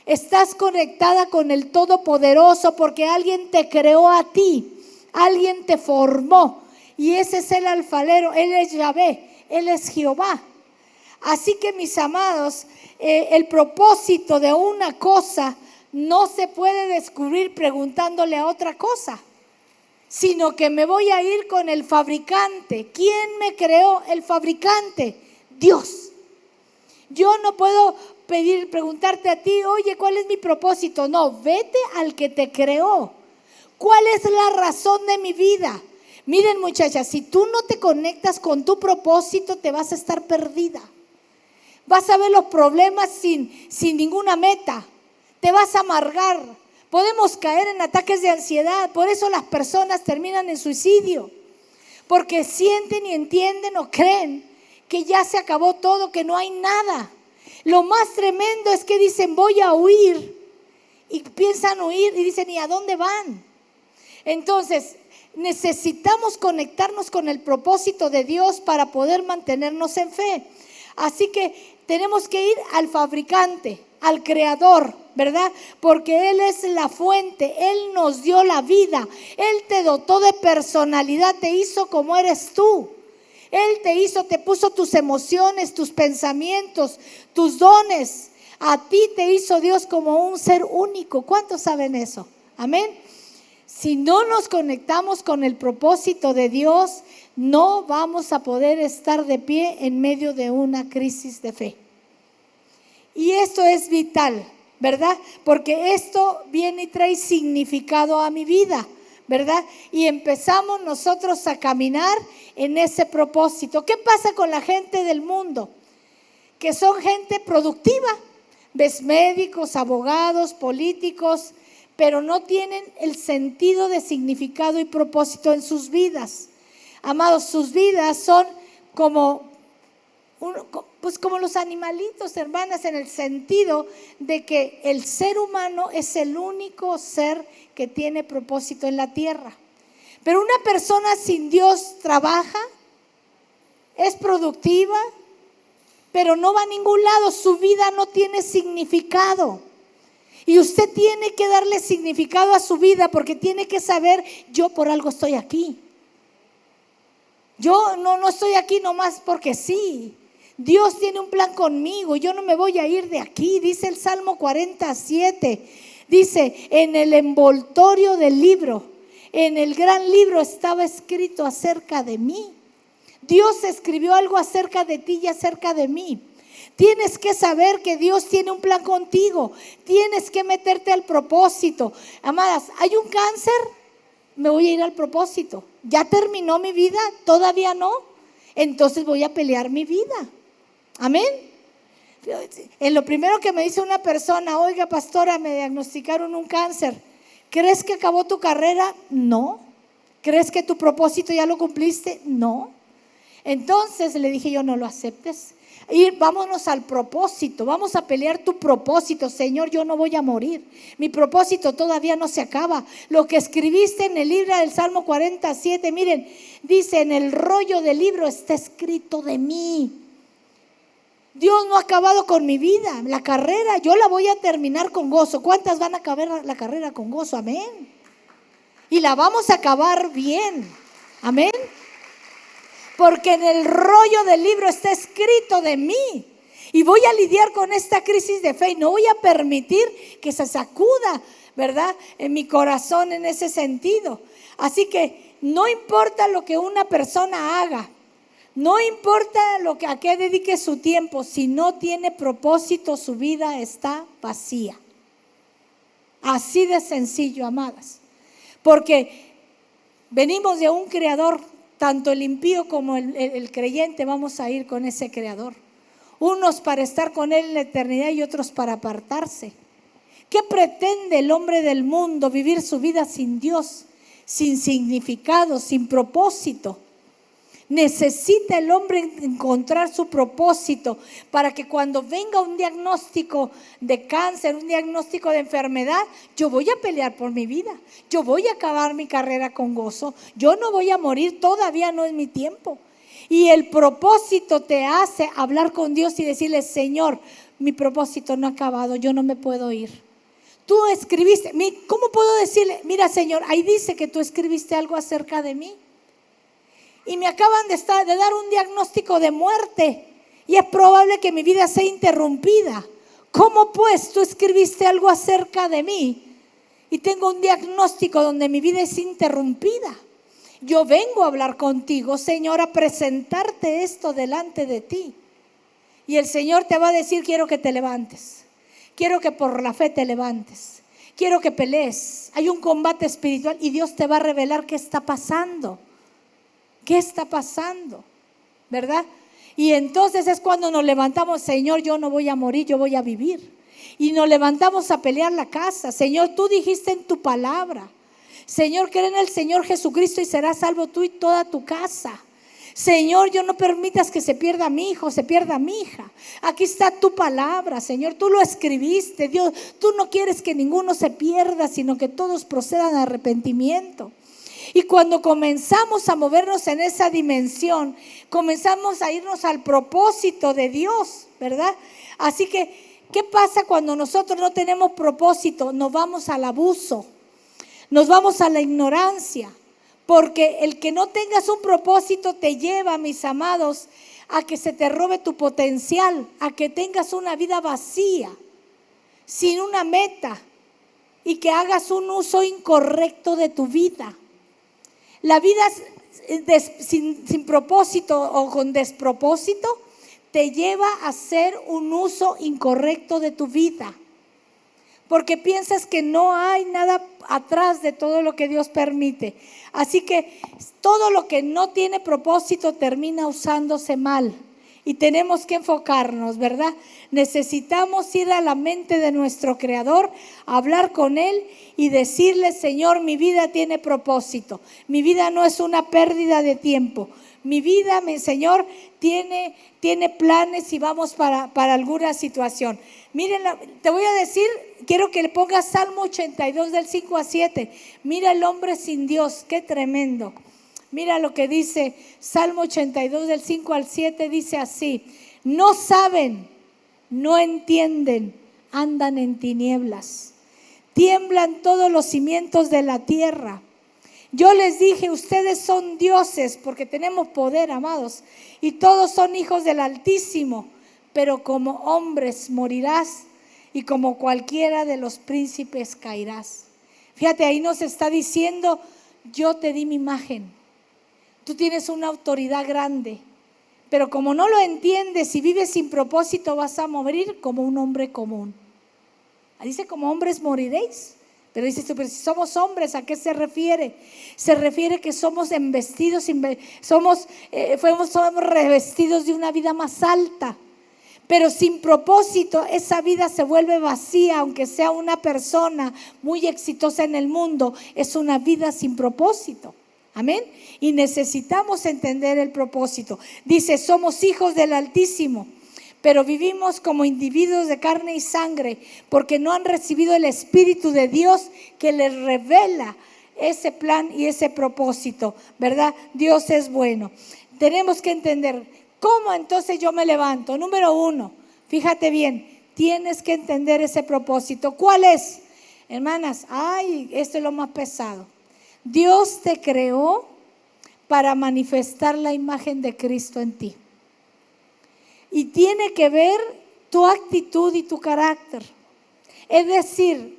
S2: Estás conectada con el Todopoderoso porque alguien te creó a ti, alguien te formó. Y ese es el alfarero, Él es Yahvé, Él es Jehová. Así que, mis amados, el propósito de una cosa no se puede descubrir preguntándole a otra cosa, sino que me voy a ir con el fabricante. ¿Quién me creó? El fabricante, Dios. Yo no puedo preguntarte a ti, oye, ¿cuál es mi propósito? No, vete al que te creó. ¿Cuál es la razón de mi vida? Miren, muchachas, si tú no te conectas con tu propósito, te vas a estar perdida. Vas a ver los problemas sin ninguna meta. Te vas a amargar. Podemos caer en ataques de ansiedad. Por eso las personas terminan en suicidio. Porque sienten y entienden o creen que ya se acabó todo, que no hay nada. Lo más tremendo es que dicen, voy a huir. Y piensan huir y dicen, ¿y a dónde van? Entonces, necesitamos conectarnos con el propósito de Dios para poder mantenernos en fe. Así que tenemos que ir al fabricante, al creador, ¿verdad? Porque Él es la fuente, Él nos dio la vida, Él te dotó de personalidad, te hizo como eres tú. Él te hizo, te puso tus emociones, tus pensamientos, tus dones. A ti te hizo Dios como un ser único. ¿Cuántos saben eso? Amén. Si no nos conectamos con el propósito de Dios, no vamos a poder estar de pie en medio de una crisis de fe. Y esto es vital, ¿verdad? Porque esto viene y trae significado a mi vida, ¿verdad? Y empezamos nosotros a caminar en ese propósito. ¿Qué pasa con la gente del mundo? Que son gente productiva. Ves médicos, abogados, políticos, pero no tienen el sentido de significado y propósito en sus vidas. Amados, sus vidas son como los animalitos, hermanas, en el sentido de que el ser humano es el único ser que tiene propósito en la tierra. Pero una persona sin Dios trabaja, es productiva, pero no va a ningún lado. Su vida no tiene significado. Y usted tiene que darle significado a su vida porque tiene que saber, yo por algo estoy aquí. Yo no estoy aquí nomás porque sí. Dios tiene un plan conmigo, yo no me voy a ir de aquí. Dice el Salmo 47, dice, en el envoltorio del libro, en el gran libro estaba escrito acerca de mí. Dios escribió algo acerca de ti y acerca de mí. Tienes que saber que Dios tiene un plan contigo. Tienes que meterte al propósito. Amadas, ¿hay un cáncer? Me voy a ir al propósito. ¿Ya terminó mi vida? ¿Todavía no? Entonces voy a pelear mi vida. Amén. En lo primero que me dice una persona, oiga, pastora, me diagnosticaron un cáncer. ¿Crees que acabó tu carrera? No. ¿Crees que tu propósito ya lo cumpliste? No. Entonces le dije yo, no lo aceptes. Y vámonos al propósito, vamos a pelear tu propósito. Señor, yo no voy a morir, mi propósito todavía no se acaba. Lo que escribiste en el libro del Salmo 47, miren, dice, en el rollo del libro está escrito de mí. Dios no ha acabado con mi vida, la carrera yo la voy a terminar con gozo. ¿Cuántas van a acabar la carrera con gozo? Amén. Y la vamos a acabar bien, amén. Porque en el rollo del libro está escrito de mí. Y voy a lidiar con esta crisis de fe y no voy a permitir que se sacuda, ¿verdad?, en mi corazón en ese sentido. Así que no importa lo que una persona haga, no importa a qué dedique su tiempo, si no tiene propósito, su vida está vacía. Así de sencillo, amadas. Porque venimos de un creador. Tanto el impío como el creyente vamos a ir con ese creador. unos para estar con Él en la eternidad y otros para apartarse. ¿Qué pretende el hombre del mundo? Vivir su vida sin Dios, sin significado, sin propósito. Necesita el hombre encontrar su propósito para que cuando venga un diagnóstico de cáncer, un diagnóstico de enfermedad, yo voy a pelear por mi vida, yo voy a acabar mi carrera con gozo, yo no voy a morir, todavía no es mi tiempo. Y el propósito te hace hablar con Dios y decirle: Señor, mi propósito no ha acabado, yo no me puedo ir. Tú escribiste, ¿cómo puedo decirle? Mira, Señor, ahí dice que tú escribiste algo acerca de mí. Y me acaban de dar un diagnóstico de muerte y es probable que mi vida sea interrumpida. ¿Cómo pues tú escribiste algo acerca de mí y tengo un diagnóstico donde mi vida es interrumpida? Yo vengo a hablar contigo, Señor, a presentarte esto delante de ti. Y el Señor te va a decir: quiero que te levantes, quiero que por la fe te levantes, quiero que pelees. Hay un combate espiritual y Dios te va a revelar qué está pasando. ¿Qué está pasando? ¿Verdad? Y entonces es cuando nos levantamos: Señor, yo no voy a morir, yo voy a vivir. Y nos levantamos a pelear la casa. Señor, tú dijiste en tu palabra: Señor, cree en el Señor Jesucristo y serás salvo tú y toda tu casa. Señor, yo no permitas que se pierda mi hijo, se pierda mi hija. Aquí está tu palabra, Señor, tú lo escribiste. Dios, tú no quieres que ninguno se pierda, sino que todos procedan a arrepentimiento. Y cuando comenzamos a movernos en esa dimensión, comenzamos a irnos al propósito de Dios, ¿verdad? Así que, ¿qué pasa cuando nosotros no tenemos propósito? Nos vamos al abuso, nos vamos a la ignorancia, porque el que no tengas un propósito te lleva, mis amados, a que se te robe tu potencial, a que tengas una vida vacía, sin una meta, y que hagas un uso incorrecto de tu vida. La vida sin propósito o con despropósito te lleva a hacer un uso incorrecto de tu vida, porque piensas que no hay nada atrás de todo lo que Dios permite. Así que todo lo que no tiene propósito termina usándose mal. Y tenemos que enfocarnos, ¿verdad? Necesitamos ir a la mente de nuestro Creador, hablar con Él y decirle: Señor, mi vida tiene propósito. Mi vida no es una pérdida de tiempo. Mi vida, mi Señor, tiene planes y vamos para alguna situación. Miren, te voy a decir, quiero que le pongas Salmo 82 del 5 al 7. Mira el hombre sin Dios, qué tremendo. Mira lo que dice Salmo 82 del 5 al 7, dice así: no saben, no entienden, andan en tinieblas, tiemblan todos los cimientos de la tierra. Yo les dije: ustedes son dioses, porque tenemos poder, amados, y todos son hijos del Altísimo, pero como hombres morirás y como cualquiera de los príncipes caerás. Fíjate, ahí nos está diciendo: yo te di mi imagen. Tú tienes una autoridad grande, pero como no lo entiendes y vives sin propósito, vas a morir como un hombre común. Dice: como hombres moriréis. Pero dice: pero si somos hombres, ¿a qué se refiere? Se refiere que somos somos revestidos de una vida más alta. Pero sin propósito, esa vida se vuelve vacía, aunque sea una persona muy exitosa en el mundo, es una vida sin propósito. Amén. Y necesitamos entender el propósito. Dice: somos hijos del Altísimo, pero vivimos como individuos de carne y sangre, porque no han recibido el Espíritu de Dios que les revela ese plan y ese propósito, ¿verdad? Dios es bueno. Tenemos que entender cómo entonces yo me levanto. Número 1, fíjate bien, tienes que entender ese propósito. ¿Cuál es? Hermanas, esto es lo más pesado. Dios te creó para manifestar la imagen de Cristo en ti. Y tiene que ver tu actitud y tu carácter. Es decir,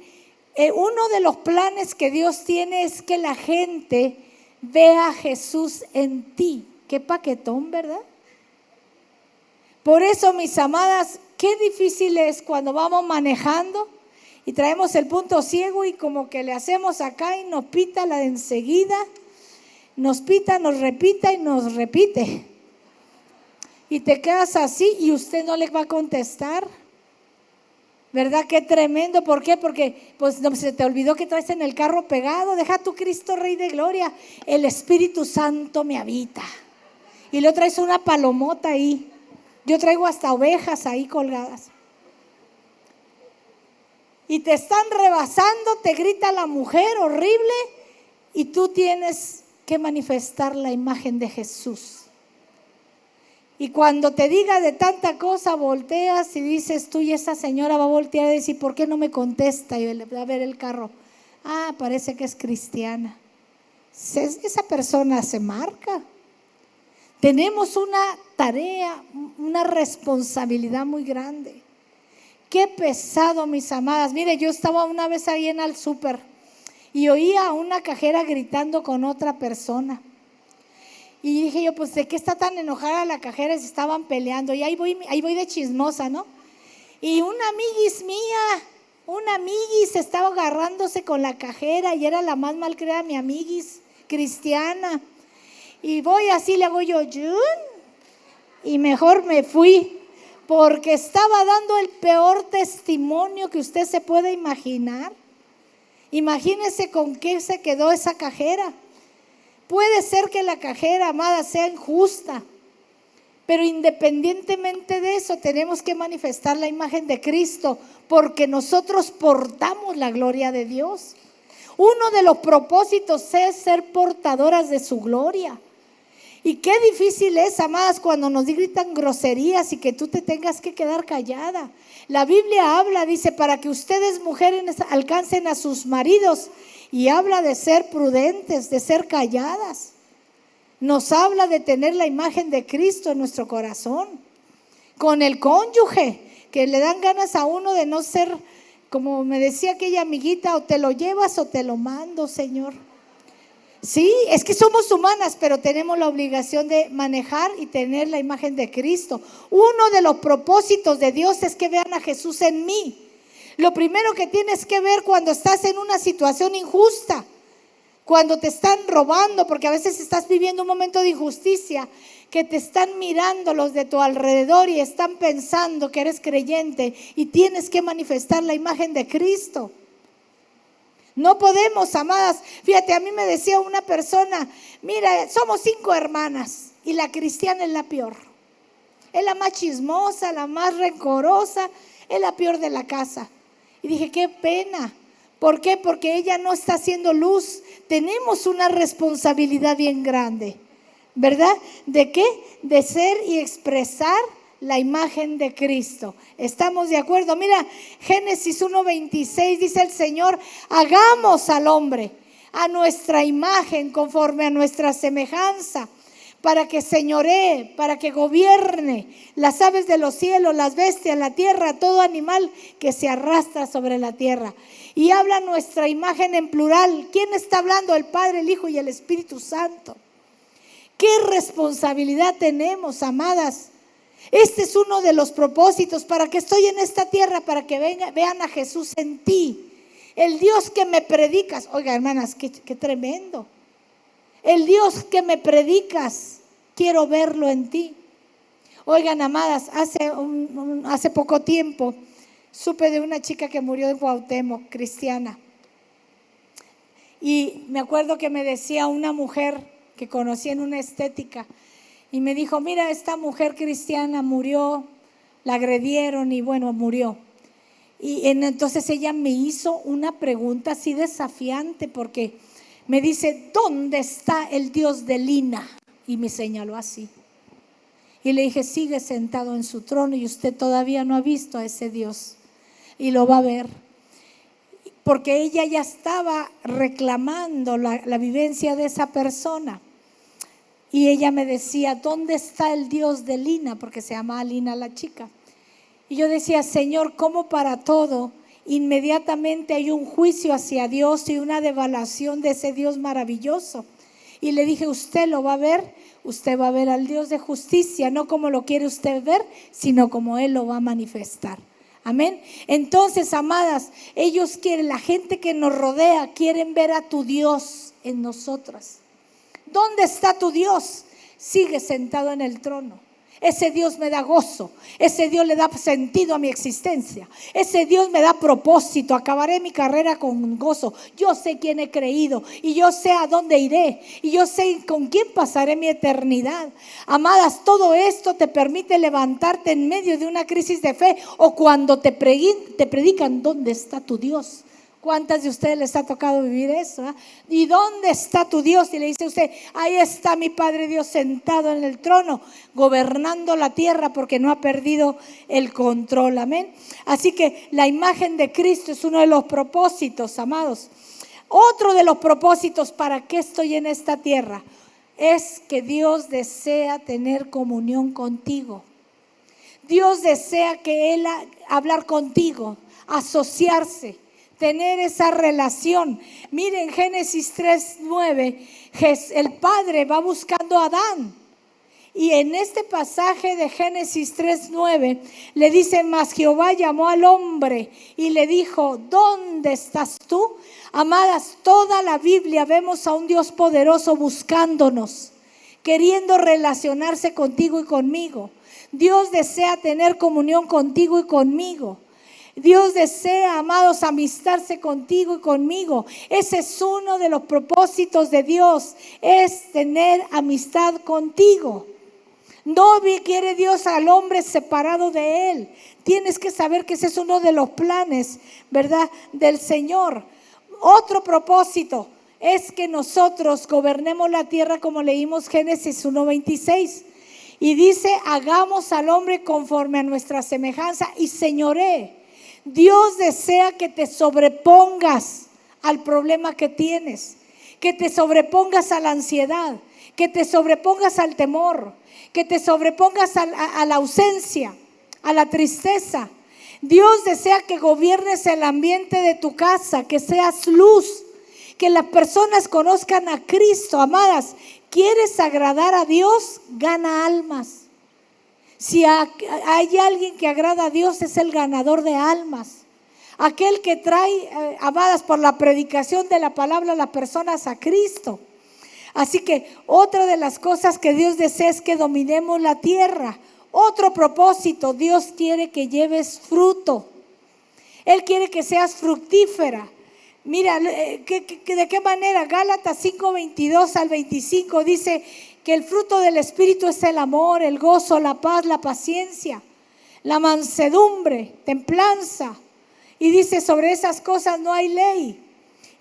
S2: uno de los planes que Dios tiene es que la gente vea a Jesús en ti. Qué paquetón, ¿verdad? Por eso, mis amadas, qué difícil es cuando vamos manejando y traemos el punto ciego y como que le hacemos acá y nos pita la de enseguida, nos pita, nos repita y nos repite. y te quedas así y usted no le va a contestar. ¿Verdad? Qué tremendo. ¿Por qué? Porque pues no, se te olvidó que traes en el carro pegado. Deja tu Cristo Rey de Gloria. El Espíritu Santo me habita. Y luego traes una palomota ahí. Yo traigo hasta ovejas ahí colgadas. Y te están rebasando, te grita la mujer horrible y tú tienes que manifestar la imagen de Jesús. Y cuando te diga de tanta cosa, volteas y dices tú, y esa señora va a voltear y decir, ¿por qué no me contesta? Y va a ver el carro. Ah, parece que es cristiana. Esa persona se marca. Tenemos una tarea, una responsabilidad muy grande. Qué pesado, mis amadas. Mire, yo estaba una vez ahí en el súper y oía a una cajera gritando con otra persona. Y dije yo, pues, ¿de qué está tan enojada la cajera? Se estaban peleando. Y ahí voy de chismosa, ¿no? Y una amiguis estaba agarrándose con la cajera y era la más malcriada, mi amiguis, cristiana. Y voy así, le hago yo, ¡yun! Y mejor me fui, porque estaba dando el peor testimonio que usted se puede imaginar. Imagínese con qué se quedó esa cajera. Puede ser que la cajera, amada, sea injusta, pero independientemente de eso tenemos que manifestar la imagen de Cristo, porque nosotros portamos la gloria de Dios. Uno de los propósitos es ser portadoras de su gloria. Y qué difícil es, amadas, cuando nos gritan groserías y que tú te tengas que quedar callada. La Biblia habla, dice, para que ustedes mujeres alcancen a sus maridos, y habla de ser prudentes, de ser calladas. Nos habla de tener la imagen de Cristo en nuestro corazón. Con el cónyuge, que le dan ganas a uno de no ser, como me decía aquella amiguita, o te lo llevas o te lo mando, Señor. Sí, es que somos humanas, pero tenemos la obligación de manejar y tener la imagen de Cristo. Uno de los propósitos de Dios es que vean a Jesús en mí. Lo primero que tienes que ver cuando estás en una situación injusta, cuando te están robando, porque a veces estás viviendo un momento de injusticia, que te están mirando los de tu alrededor y están pensando que eres creyente y tienes que manifestar la imagen de Cristo. No podemos, amadas. Fíjate, a mí me decía una persona, mira, somos 5 hermanas y la cristiana es la peor. Es la más chismosa, la más rencorosa, es la peor de la casa. Y dije, qué pena. ¿Por qué? Porque ella no está haciendo luz. Tenemos una responsabilidad bien grande, ¿verdad? ¿De qué? De ser y expresar la imagen de Cristo. ¿Estamos de acuerdo? Mira, Génesis 1:26 dice el Señor, hagamos al hombre a nuestra imagen, conforme a nuestra semejanza, para que señoree, para que gobierne las aves de los cielos, las bestias, la tierra, todo animal que se arrastra sobre la tierra. Y habla nuestra imagen en plural. ¿Quién está hablando? El Padre, el Hijo y el Espíritu Santo. ¿Qué responsabilidad tenemos, amadas? Este es uno de los propósitos. ¿Para que estoy en esta tierra? Para que vean a Jesús en ti. El Dios que me predicas. Oiga, hermanas, qué tremendo. El Dios que me predicas, quiero verlo en ti. Oigan, amadas, hace poco tiempo supe de una chica que murió en Cuauhtémoc, cristiana. Y me acuerdo que me decía una mujer que conocí en una estética, y me dijo, mira, esta mujer cristiana murió, la agredieron y bueno, murió. Y entonces ella me hizo una pregunta así desafiante, porque me dice, ¿dónde está el Dios de Lina? Y me señaló así. Y le dije, sigue sentado en su trono y usted todavía no ha visto a ese Dios. Y lo va a ver. Porque ella ya estaba reclamando la vivencia de esa persona. Y ella me decía, ¿dónde está el Dios de Lina? Porque se llamaba Lina la chica. Y yo decía, Señor, ¿cómo para todo inmediatamente hay un juicio hacia Dios y una devaluación de ese Dios maravilloso? Y le dije, usted lo va a ver, usted va a ver al Dios de justicia, no como lo quiere usted ver, sino como Él lo va a manifestar. Amén. Entonces, amadas, ellos quieren, la gente que nos rodea, quieren ver a tu Dios en nosotras. ¿Dónde está tu Dios? Sigue sentado en el trono. Ese Dios me da gozo. Ese Dios le da sentido a mi existencia. Ese Dios me da propósito. Acabaré mi carrera con gozo. Yo sé quién he creído y yo sé a dónde iré y yo sé con quién pasaré mi eternidad. Amadas, todo esto te permite levantarte en medio de una crisis de fe o cuando te predican ¿dónde está tu Dios? ¿Cuántas de ustedes les ha tocado vivir eso? ¿Y dónde está tu Dios? Y le dice usted, ahí está mi Padre Dios sentado en el trono, gobernando la tierra porque no ha perdido el control. Amén. Así que la imagen de Cristo es uno de los propósitos, amados. Otro de los propósitos, ¿para qué estoy en esta tierra? Es que Dios desea tener comunión contigo. Dios desea que Él hablar contigo, asociarse, tener esa relación. Miren Génesis 3:9, el Padre va buscando a Adán. Y en este pasaje de Génesis 3:9 le dice, mas Jehová llamó al hombre y le dijo, ¿dónde estás tú? Amadas, toda la Biblia vemos a un Dios poderoso buscándonos, queriendo relacionarse contigo y conmigo. Dios desea tener comunión contigo y conmigo. Dios desea, amados, amistarse contigo y conmigo. Ese es uno de los propósitos de Dios, es tener amistad contigo. No quiere Dios al hombre separado de Él. Tienes que saber que ese es uno de los planes, ¿verdad?, del Señor. Otro propósito es que nosotros gobernemos la tierra como leímos Génesis 1:26. Y dice, hagamos al hombre conforme a nuestra semejanza y señoree. Dios desea que te sobrepongas al problema que tienes, que te sobrepongas a la ansiedad, que te sobrepongas al temor, que te sobrepongas a la ausencia, a la tristeza. Dios desea que gobiernes el ambiente de tu casa, que seas luz, que las personas conozcan a Cristo. Amadas, ¿quieres agradar a Dios? Gana almas. Si hay alguien que agrada a Dios, es el ganador de almas. Aquel que trae, amadas, por la predicación de la palabra a las personas a Cristo. Así que otra de las cosas que Dios desea es que dominemos la tierra. Otro propósito, Dios quiere que lleves fruto. Él quiere que seas fructífera. Mira, ¿de qué manera? Gálatas 5:22 al 25 dice que el fruto del Espíritu es el amor, el gozo, la paz, la paciencia, la mansedumbre, templanza. Y dice, sobre esas cosas no hay ley.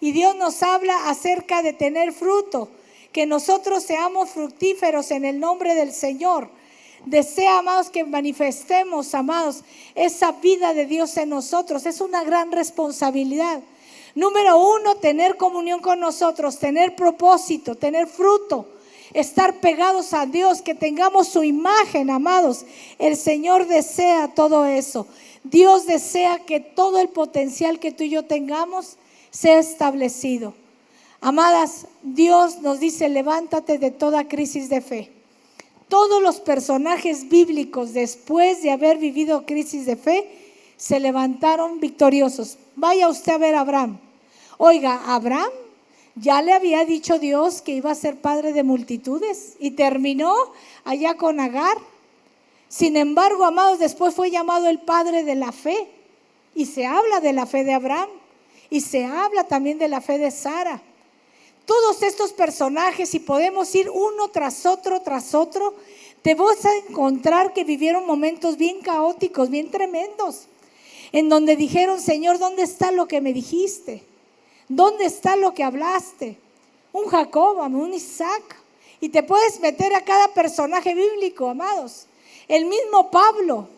S2: Y Dios nos habla acerca de tener fruto, que nosotros seamos fructíferos en el nombre del Señor. Desea, amados, que manifestemos, amados, esa vida de Dios en nosotros. Es una gran responsabilidad. Número 1, tener comunión con nosotros, tener propósito, tener fruto, estar pegados a Dios, que tengamos su imagen, amados. El Señor desea todo eso. Dios desea que todo el potencial que tú y yo tengamos sea establecido. Amadas, Dios nos dice, levántate de toda crisis de fe. Todos los personajes bíblicos, después de haber vivido crisis de fe, se levantaron victoriosos. Vaya usted a ver a Abraham. Oiga, Abraham ya le había dicho Dios que iba a ser padre de multitudes y terminó allá con Agar. Sin embargo, amados, después fue llamado el padre de la fe. Y se habla de la fe de Abraham y se habla también de la fe de Sara. Todos estos personajes, y podemos ir uno tras otro, te vas a encontrar que vivieron momentos bien caóticos, bien tremendos, en donde dijeron, Señor, ¿dónde está lo que me dijiste? ¿Dónde está lo que hablaste? Un Jacob, un Isaac. Y te puedes meter a cada personaje bíblico, amados. El mismo Pablo.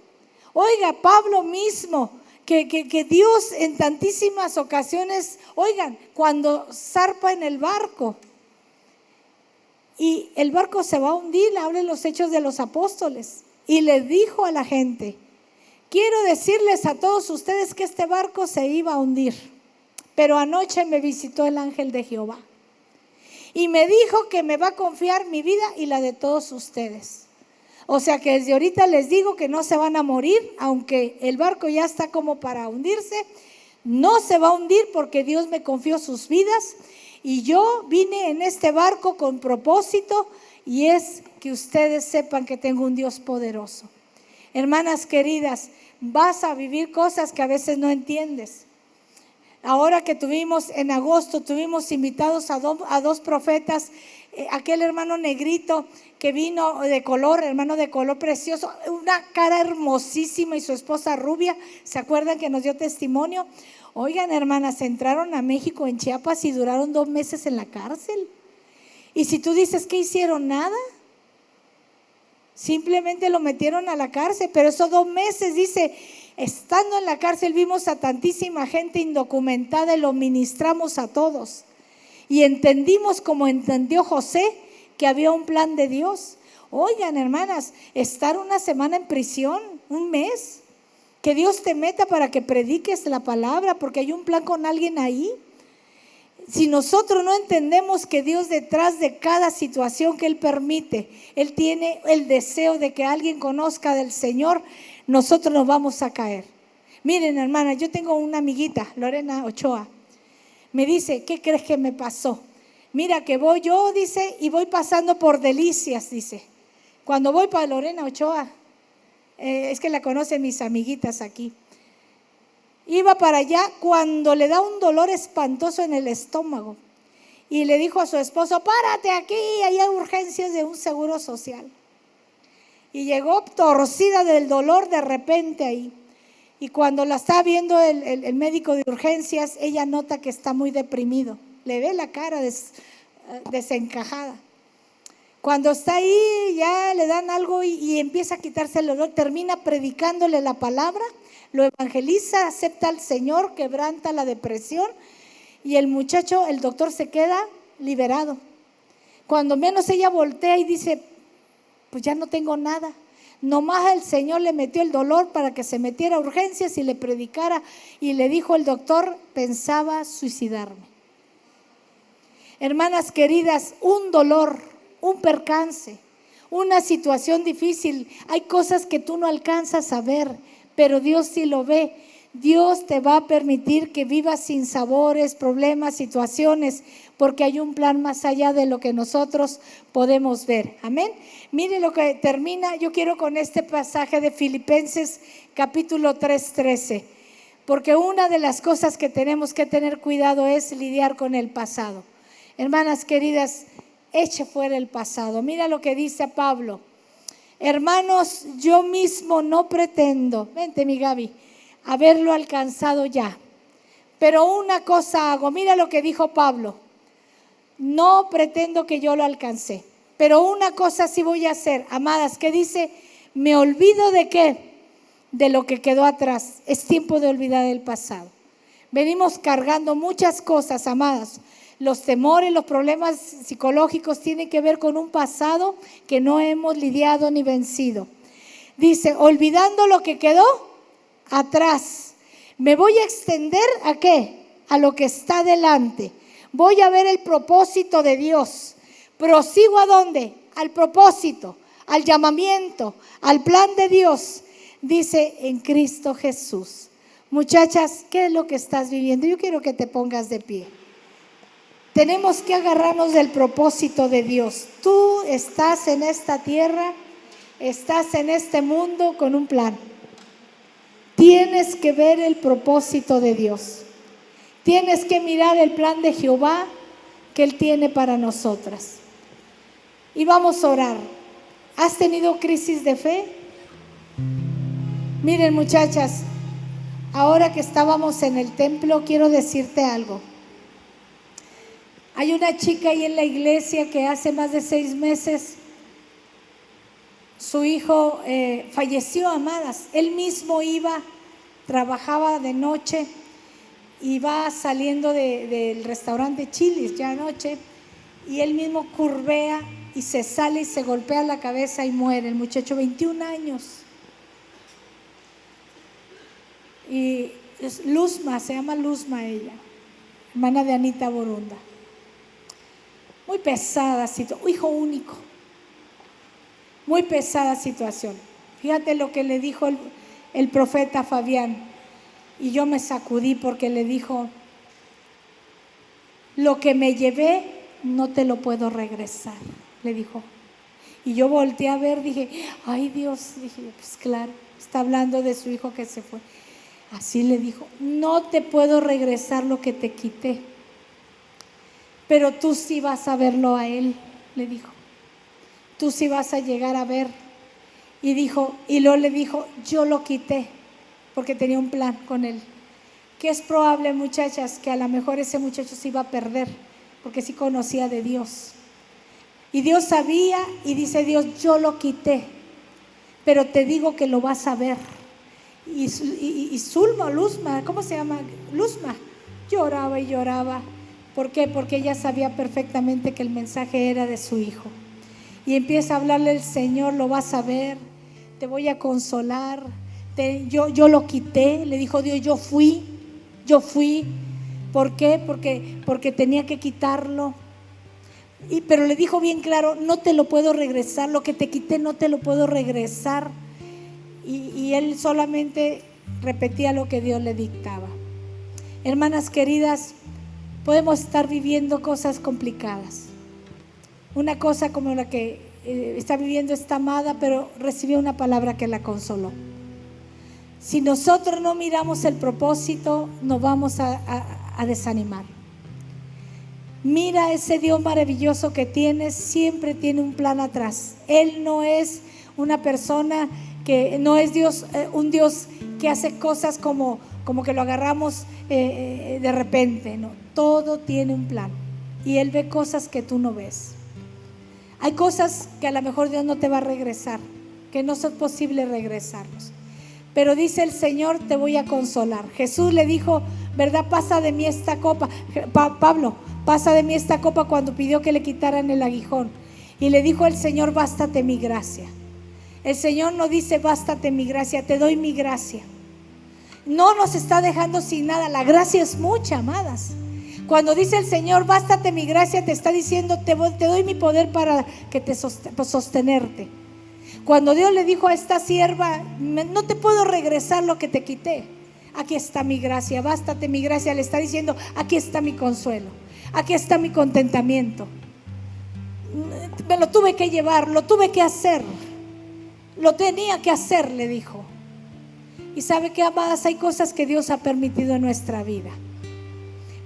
S2: Oiga, Pablo mismo, que Dios en tantísimas ocasiones, oigan, cuando zarpa en el barco y el barco se va a hundir, hablen los Hechos de los Apóstoles, y le dijo a la gente, quiero decirles a todos ustedes que este barco se iba a hundir, pero anoche me visitó el ángel de Jehová y me dijo que me va a confiar mi vida y la de todos ustedes. O sea que desde ahorita les digo que no se van a morir, aunque el barco ya está como para hundirse, no se va a hundir porque Dios me confió sus vidas y yo vine en este barco con propósito y es que ustedes sepan que tengo un Dios poderoso. Hermanas queridas, vas a vivir cosas que a veces no entiendes. Ahora que en agosto, tuvimos invitados a dos profetas, aquel hermano negrito que vino hermano de color precioso, una cara hermosísima, y su esposa rubia, ¿se acuerdan que nos dio testimonio? Oigan, hermanas, entraron a México en Chiapas y duraron 2 meses en la cárcel. Y si tú dices que hicieron nada, simplemente lo metieron a la cárcel, pero esos 2 meses, dice, estando en la cárcel vimos a tantísima gente indocumentada y lo ministramos a todos. Y entendimos, como entendió José, que había un plan de Dios. Oigan, hermanas, estar una semana en prisión, 1 mes, que Dios te meta para que prediques la palabra, porque hay un plan con alguien ahí. Si nosotros no entendemos que Dios, detrás de cada situación que Él permite, Él tiene el deseo de que alguien conozca del Señor, nosotros nos vamos a caer. Miren, hermana, yo tengo una amiguita, Lorena Ochoa. Me dice, ¿qué crees que me pasó? Mira que voy yo, dice, y voy pasando por Delicias, dice. Cuando voy para Lorena Ochoa, es que la conocen mis amiguitas aquí. Iba para allá cuando le da un dolor espantoso en el estómago. Y le dijo a su esposo, párate aquí, hay urgencias de un seguro social. Y llegó torcida del dolor de repente ahí. Y cuando la está viendo el médico de urgencias, ella nota que está muy deprimido. Le ve la cara desencajada. Cuando está ahí, ya le dan algo y empieza a quitarse el dolor. Termina predicándole la palabra, lo evangeliza, acepta al Señor, quebranta la depresión. Y el muchacho, el doctor, se queda liberado. Cuando menos ella voltea y dice, pues ya no tengo nada. Nomás el Señor le metió el dolor para que se metiera a urgencias y le predicara, y le dijo el doctor, pensaba suicidarme. Hermanas queridas, un dolor, un percance, una situación difícil, hay cosas que tú no alcanzas a ver, pero Dios sí lo ve. Dios te va a permitir que vivas sin sabores, problemas, situaciones, porque hay un plan más allá de lo que nosotros podemos ver. Amén. Mire lo que termina. Yo quiero con este pasaje de Filipenses capítulo 3:13, porque una de las cosas que tenemos que tener cuidado es lidiar con el pasado. Hermanas queridas, eche fuera el pasado. Mira lo que dice Pablo. Hermanos, yo mismo no pretendo, vente mi Gaby, haberlo alcanzado ya, pero una cosa hago. Mira lo que dijo Pablo. No pretendo que yo lo alcancé, pero una cosa sí voy a hacer, amadas, que dice, me olvido de qué, de lo que quedó atrás. Es tiempo de olvidar el pasado. Venimos cargando muchas cosas, amadas. Los temores, los problemas psicológicos tienen que ver con un pasado que no hemos lidiado ni vencido. Dice, olvidando lo que quedó atrás, me voy a extender ¿a qué? A lo que está delante. Voy a ver el propósito de Dios. Prosigo ¿a dónde? Al propósito, al llamamiento, al plan de Dios. Dice, en Cristo Jesús. Muchachas, ¿qué es lo que estás viviendo? Yo quiero que te pongas de pie. Tenemos que agarrarnos del propósito de Dios. Tú estás en esta tierra, estás en este mundo con un plan. Tienes que ver el propósito de Dios. Tienes que mirar el plan de Jehová que Él tiene para nosotras. Y vamos a orar. ¿Has tenido crisis de fe? Miren, muchachas, ahora que estábamos en el templo, quiero decirte algo. Hay una chica ahí en la iglesia que hace más de 6 meses su hijo falleció, amadas. Él mismo trabajaba de noche, iba saliendo del restaurante Chili's ya anoche, y él mismo curvea y se sale y se golpea la cabeza y muere. El muchacho, 21 años. Y es Luzma, se llama Luzma ella, hermana de Anita Borunda. Muy pesada situación, hijo único. Muy pesada situación. Fíjate lo que le dijo el profeta Fabián. Y yo me sacudí porque le dijo, lo que me llevé no te lo puedo regresar, le dijo. Y yo volteé a ver, dije, ay Dios, dije, pues claro, está hablando de su hijo que se fue. Así le dijo, no te puedo regresar lo que te quité, pero tú sí vas a verlo a él, le dijo. Tú sí vas a llegar a ver. Y dijo, y luego le dijo, yo lo quité, porque tenía un plan con él. Que es probable, muchachas, que a lo mejor ese muchacho se iba a perder, porque sí conocía de Dios. Y Dios sabía, y dice Dios, yo lo quité, pero te digo que lo vas a ver. Y Luzma, ¿cómo se llama? Luzma, lloraba y lloraba. ¿Por qué? Porque ella sabía perfectamente que el mensaje era de su hijo. Y empieza a hablarle el Señor, lo vas a ver, te voy a consolar. Yo lo quité, le dijo Dios, yo fui. ¿Por qué? Porque tenía que quitarlo. Pero le dijo bien claro, no te lo puedo regresar, lo que te quité no te lo puedo regresar. Y él solamente repetía lo que Dios le dictaba. Hermanas queridas, podemos estar viviendo cosas complicadas. Una cosa como la que está viviendo esta amada, pero recibió una palabra que la consoló. Si nosotros no miramos el propósito, nos vamos a desanimar. Mira ese Dios maravilloso que tienes, siempre tiene un plan atrás. Él no es una persona que no es Dios, un Dios que hace cosas como que lo agarramos de repente. No, todo tiene un plan y Él ve cosas que tú no ves. Hay cosas que a lo mejor Dios no te va a regresar, que no es posible regresarlos. Pero dice el Señor, te voy a consolar. Jesús le dijo, ¿verdad? Pasa de mí esta copa. Pablo, pasa de mí esta copa, cuando pidió que le quitaran el aguijón. Y le dijo el Señor, bástate mi gracia. El Señor no dice, bástate mi gracia, te doy mi gracia. No nos está dejando sin nada. La gracia es mucha, amadas. Cuando dice el Señor, bástate mi gracia, te está diciendo, te doy mi poder para que sostenerte. Cuando Dios le dijo a esta sierva, no te puedo regresar lo que te quité, aquí está mi gracia, bástate mi gracia, le está diciendo, aquí está mi consuelo, aquí está mi contentamiento. Me lo tuve que llevar, lo tuve que hacer, lo tenía que hacer, le dijo. Y sabe que, amadas, hay cosas que Dios ha permitido en nuestra vida.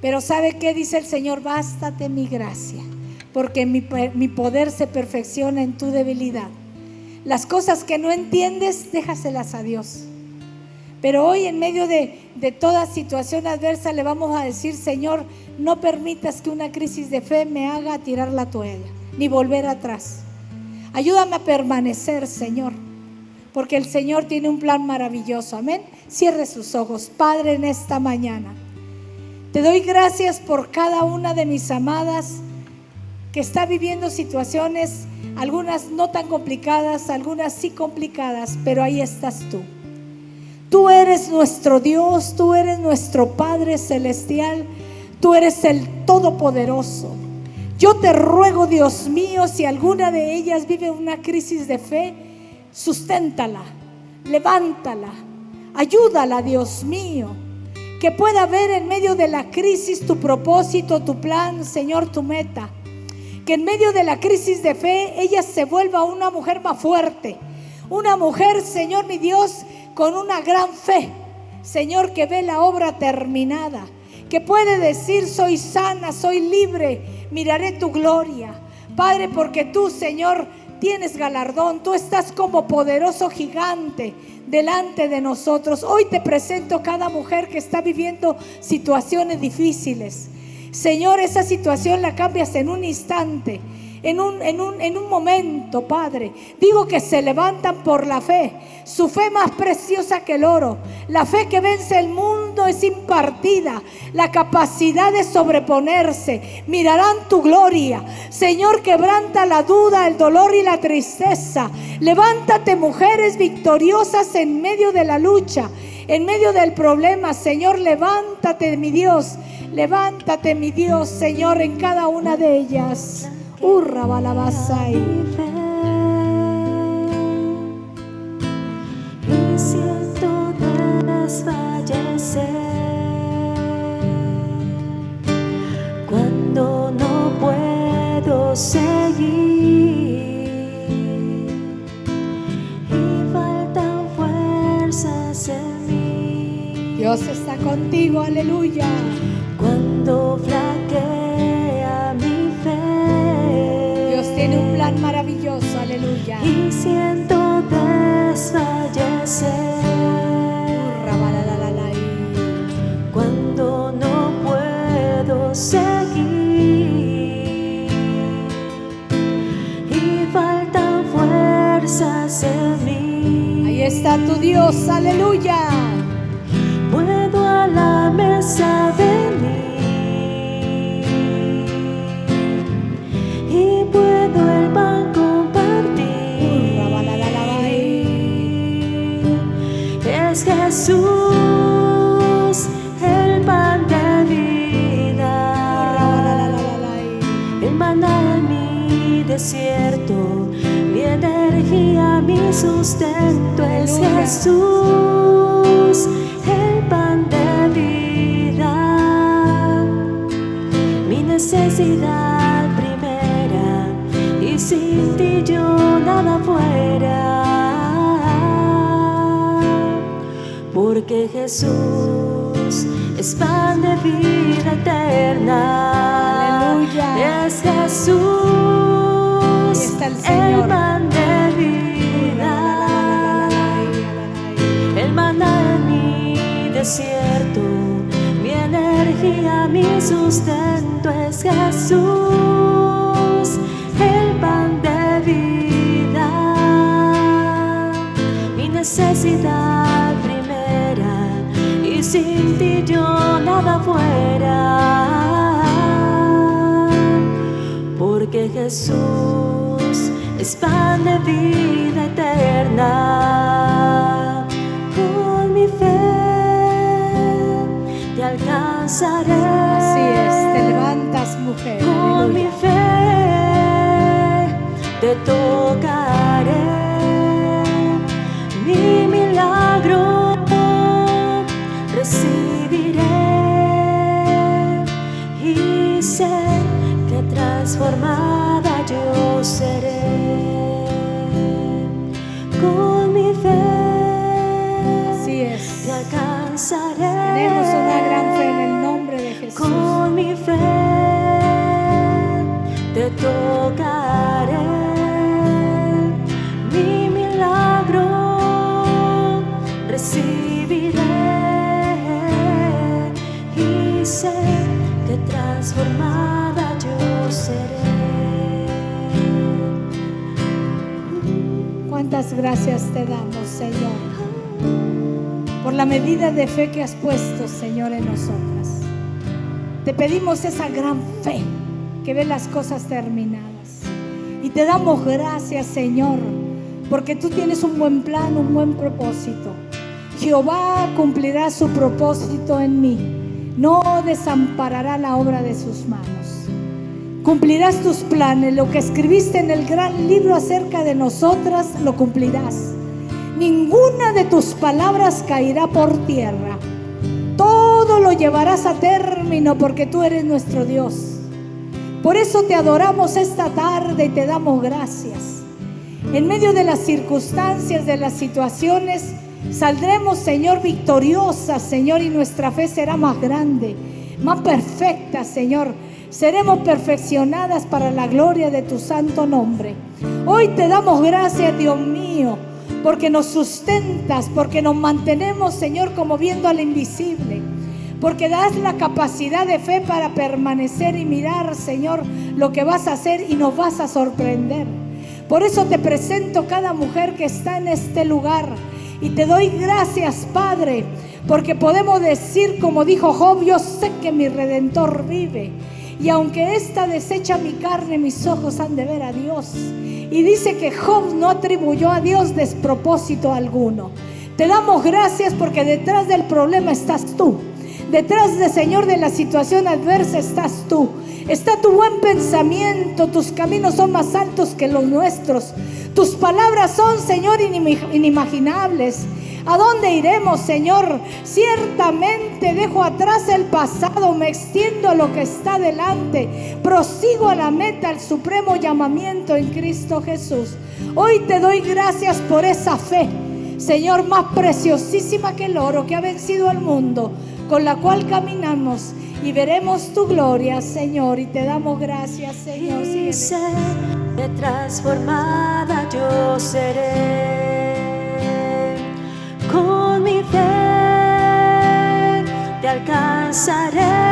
S2: Pero ¿sabe qué dice el Señor? Bástate mi gracia, porque mi poder se perfecciona en tu debilidad. Las cosas que no entiendes, déjaselas a Dios. Pero hoy, en medio de toda situación adversa, le vamos a decir, Señor, no permitas que una crisis de fe me haga tirar la toalla, ni volver atrás. Ayúdame a permanecer, Señor, porque el Señor tiene un plan maravilloso. Amén. Cierre sus ojos. Padre, en esta mañana te doy gracias por cada una de mis amadas que está viviendo situaciones, algunas no tan complicadas, algunas sí complicadas, pero ahí estás tú. Tú eres nuestro Dios, tú eres nuestro Padre Celestial, tú eres el Todopoderoso. Yo te ruego, Dios mío, si alguna de ellas vive una crisis de fe, susténtala, levántala, ayúdala, Dios mío, que pueda ver en medio de la crisis tu propósito, tu plan, Señor, tu meta. Que en medio de la crisis de fe ella se vuelva una mujer más fuerte, una mujer, Señor mi Dios, con una gran fe, Señor, que ve la obra terminada, que puede decir, soy sana, soy libre, miraré tu gloria, Padre, porque tú, Señor, tienes galardón, tú estás como poderoso gigante delante de nosotros. Hoy te presento cada mujer que está viviendo situaciones difíciles. Señor, esa situación la cambias en un instante, en un momento, Padre. Digo que se levantan por la fe, su fe más preciosa que el oro. La fe que vence el mundo es impartida, la capacidad de sobreponerse. Mirarán tu gloria, Señor. Quebranta la duda, el dolor y la tristeza. Levántate, mujeres victoriosas en medio de la lucha, en medio del problema. Señor, levántate, mi Dios. Levántate, mi Dios, Señor, en cada una de ellas. Urra balabasai.
S3: Y siento desfallecer cuando no puedo seguir.
S2: contigo, aleluya.
S3: Cuando flaquea mi fe,
S2: Dios tiene un plan maravilloso, aleluya.
S3: y siento desfallecer, cuando no puedo seguir y faltan fuerzas en mí.
S2: Ahí está tu Dios, aleluya.
S3: Puedo a la mesa venir y puedo el pan compartir. Es Jesús el pan de vida, el maná en mi desierto, mi energía, mi sustento. Es Jesús el pan de vida, mi necesidad primera, y sin ti yo nada fuera, porque Jesús es pan de vida eterna.
S2: Aleluya.
S3: Es Jesús
S2: Ahí está el Señor.
S3: el pan de vida, el maná en mi desierto, mi energía, mi sustento. Es Jesús el pan de vida, mi necesidad primera, y sin ti yo nada fuera, porque Jesús es pan de vida eterna. Con mi fe te alcanzaré.
S2: Así es, te levantas, mujer.
S3: Con mi
S2: Aleluya.
S3: fe te tocaré. Mi milagro recibiré y sé que transformada yo seré. Con mi fe
S2: Así es.
S3: te alcanzaré.
S2: Tenemos una gran fe en el nombre de Jesús.
S3: Con mi fe te tocaré. Mi milagro recibiré y sé que transformada yo seré.
S2: ¿Cuántas gracias te damos, Señor, por la medida de fe que has puesto, Señor, en nosotras? Te pedimos esa gran fe que ve las cosas terminadas. Y te damos gracias, Señor, porque tú tienes un buen plan, un buen propósito. Jehová cumplirá su propósito en mí. No desamparará la obra de sus manos. Cumplirás tus planes. Lo que escribiste en el gran libro acerca de nosotras, lo cumplirás. Ninguna de tus palabras caerá por tierra. Todo lo llevarás a término porque tú eres nuestro Dios. Por eso te adoramos esta tarde y te damos gracias. En medio de las circunstancias, de las situaciones, saldremos, Señor, victoriosas, Señor, y nuestra fe será más grande, más perfecta, Señor. Seremos perfeccionadas para la gloria de tu santo nombre. Hoy te damos gracias, Dios mío, porque nos sustentas, porque nos mantenemos, Señor, como viendo al invisible, porque das la capacidad de fe para permanecer y mirar, Señor, lo que vas a hacer y nos vas a sorprender. Por eso te presento cada mujer que está en este lugar y te doy gracias, Padre, porque podemos decir, como dijo Job: yo sé que mi Redentor vive, y aunque esta desecha mi carne, mis ojos han de ver a Dios. Y dice que Job no atribuyó a Dios despropósito alguno. Te damos gracias porque detrás del problema estás tú. Detrás de, Señor, de la situación adversa estás tú. Está tu buen pensamiento. Tus caminos son más altos que los nuestros. Tus palabras son, Señor, inimaginables. ¿A dónde iremos, Señor? Ciertamente dejo atrás el pasado, me extiendo a lo que está delante, prosigo a la meta, al supremo llamamiento en Cristo Jesús. Hoy te doy gracias por esa fe, Señor, más preciosísima que el oro, que ha vencido al mundo. con la cual caminamos y veremos tu gloria, Señor, y te damos gracias, Señor.
S3: Y sé que transformada yo seré. Con mi fe te alcanzaré.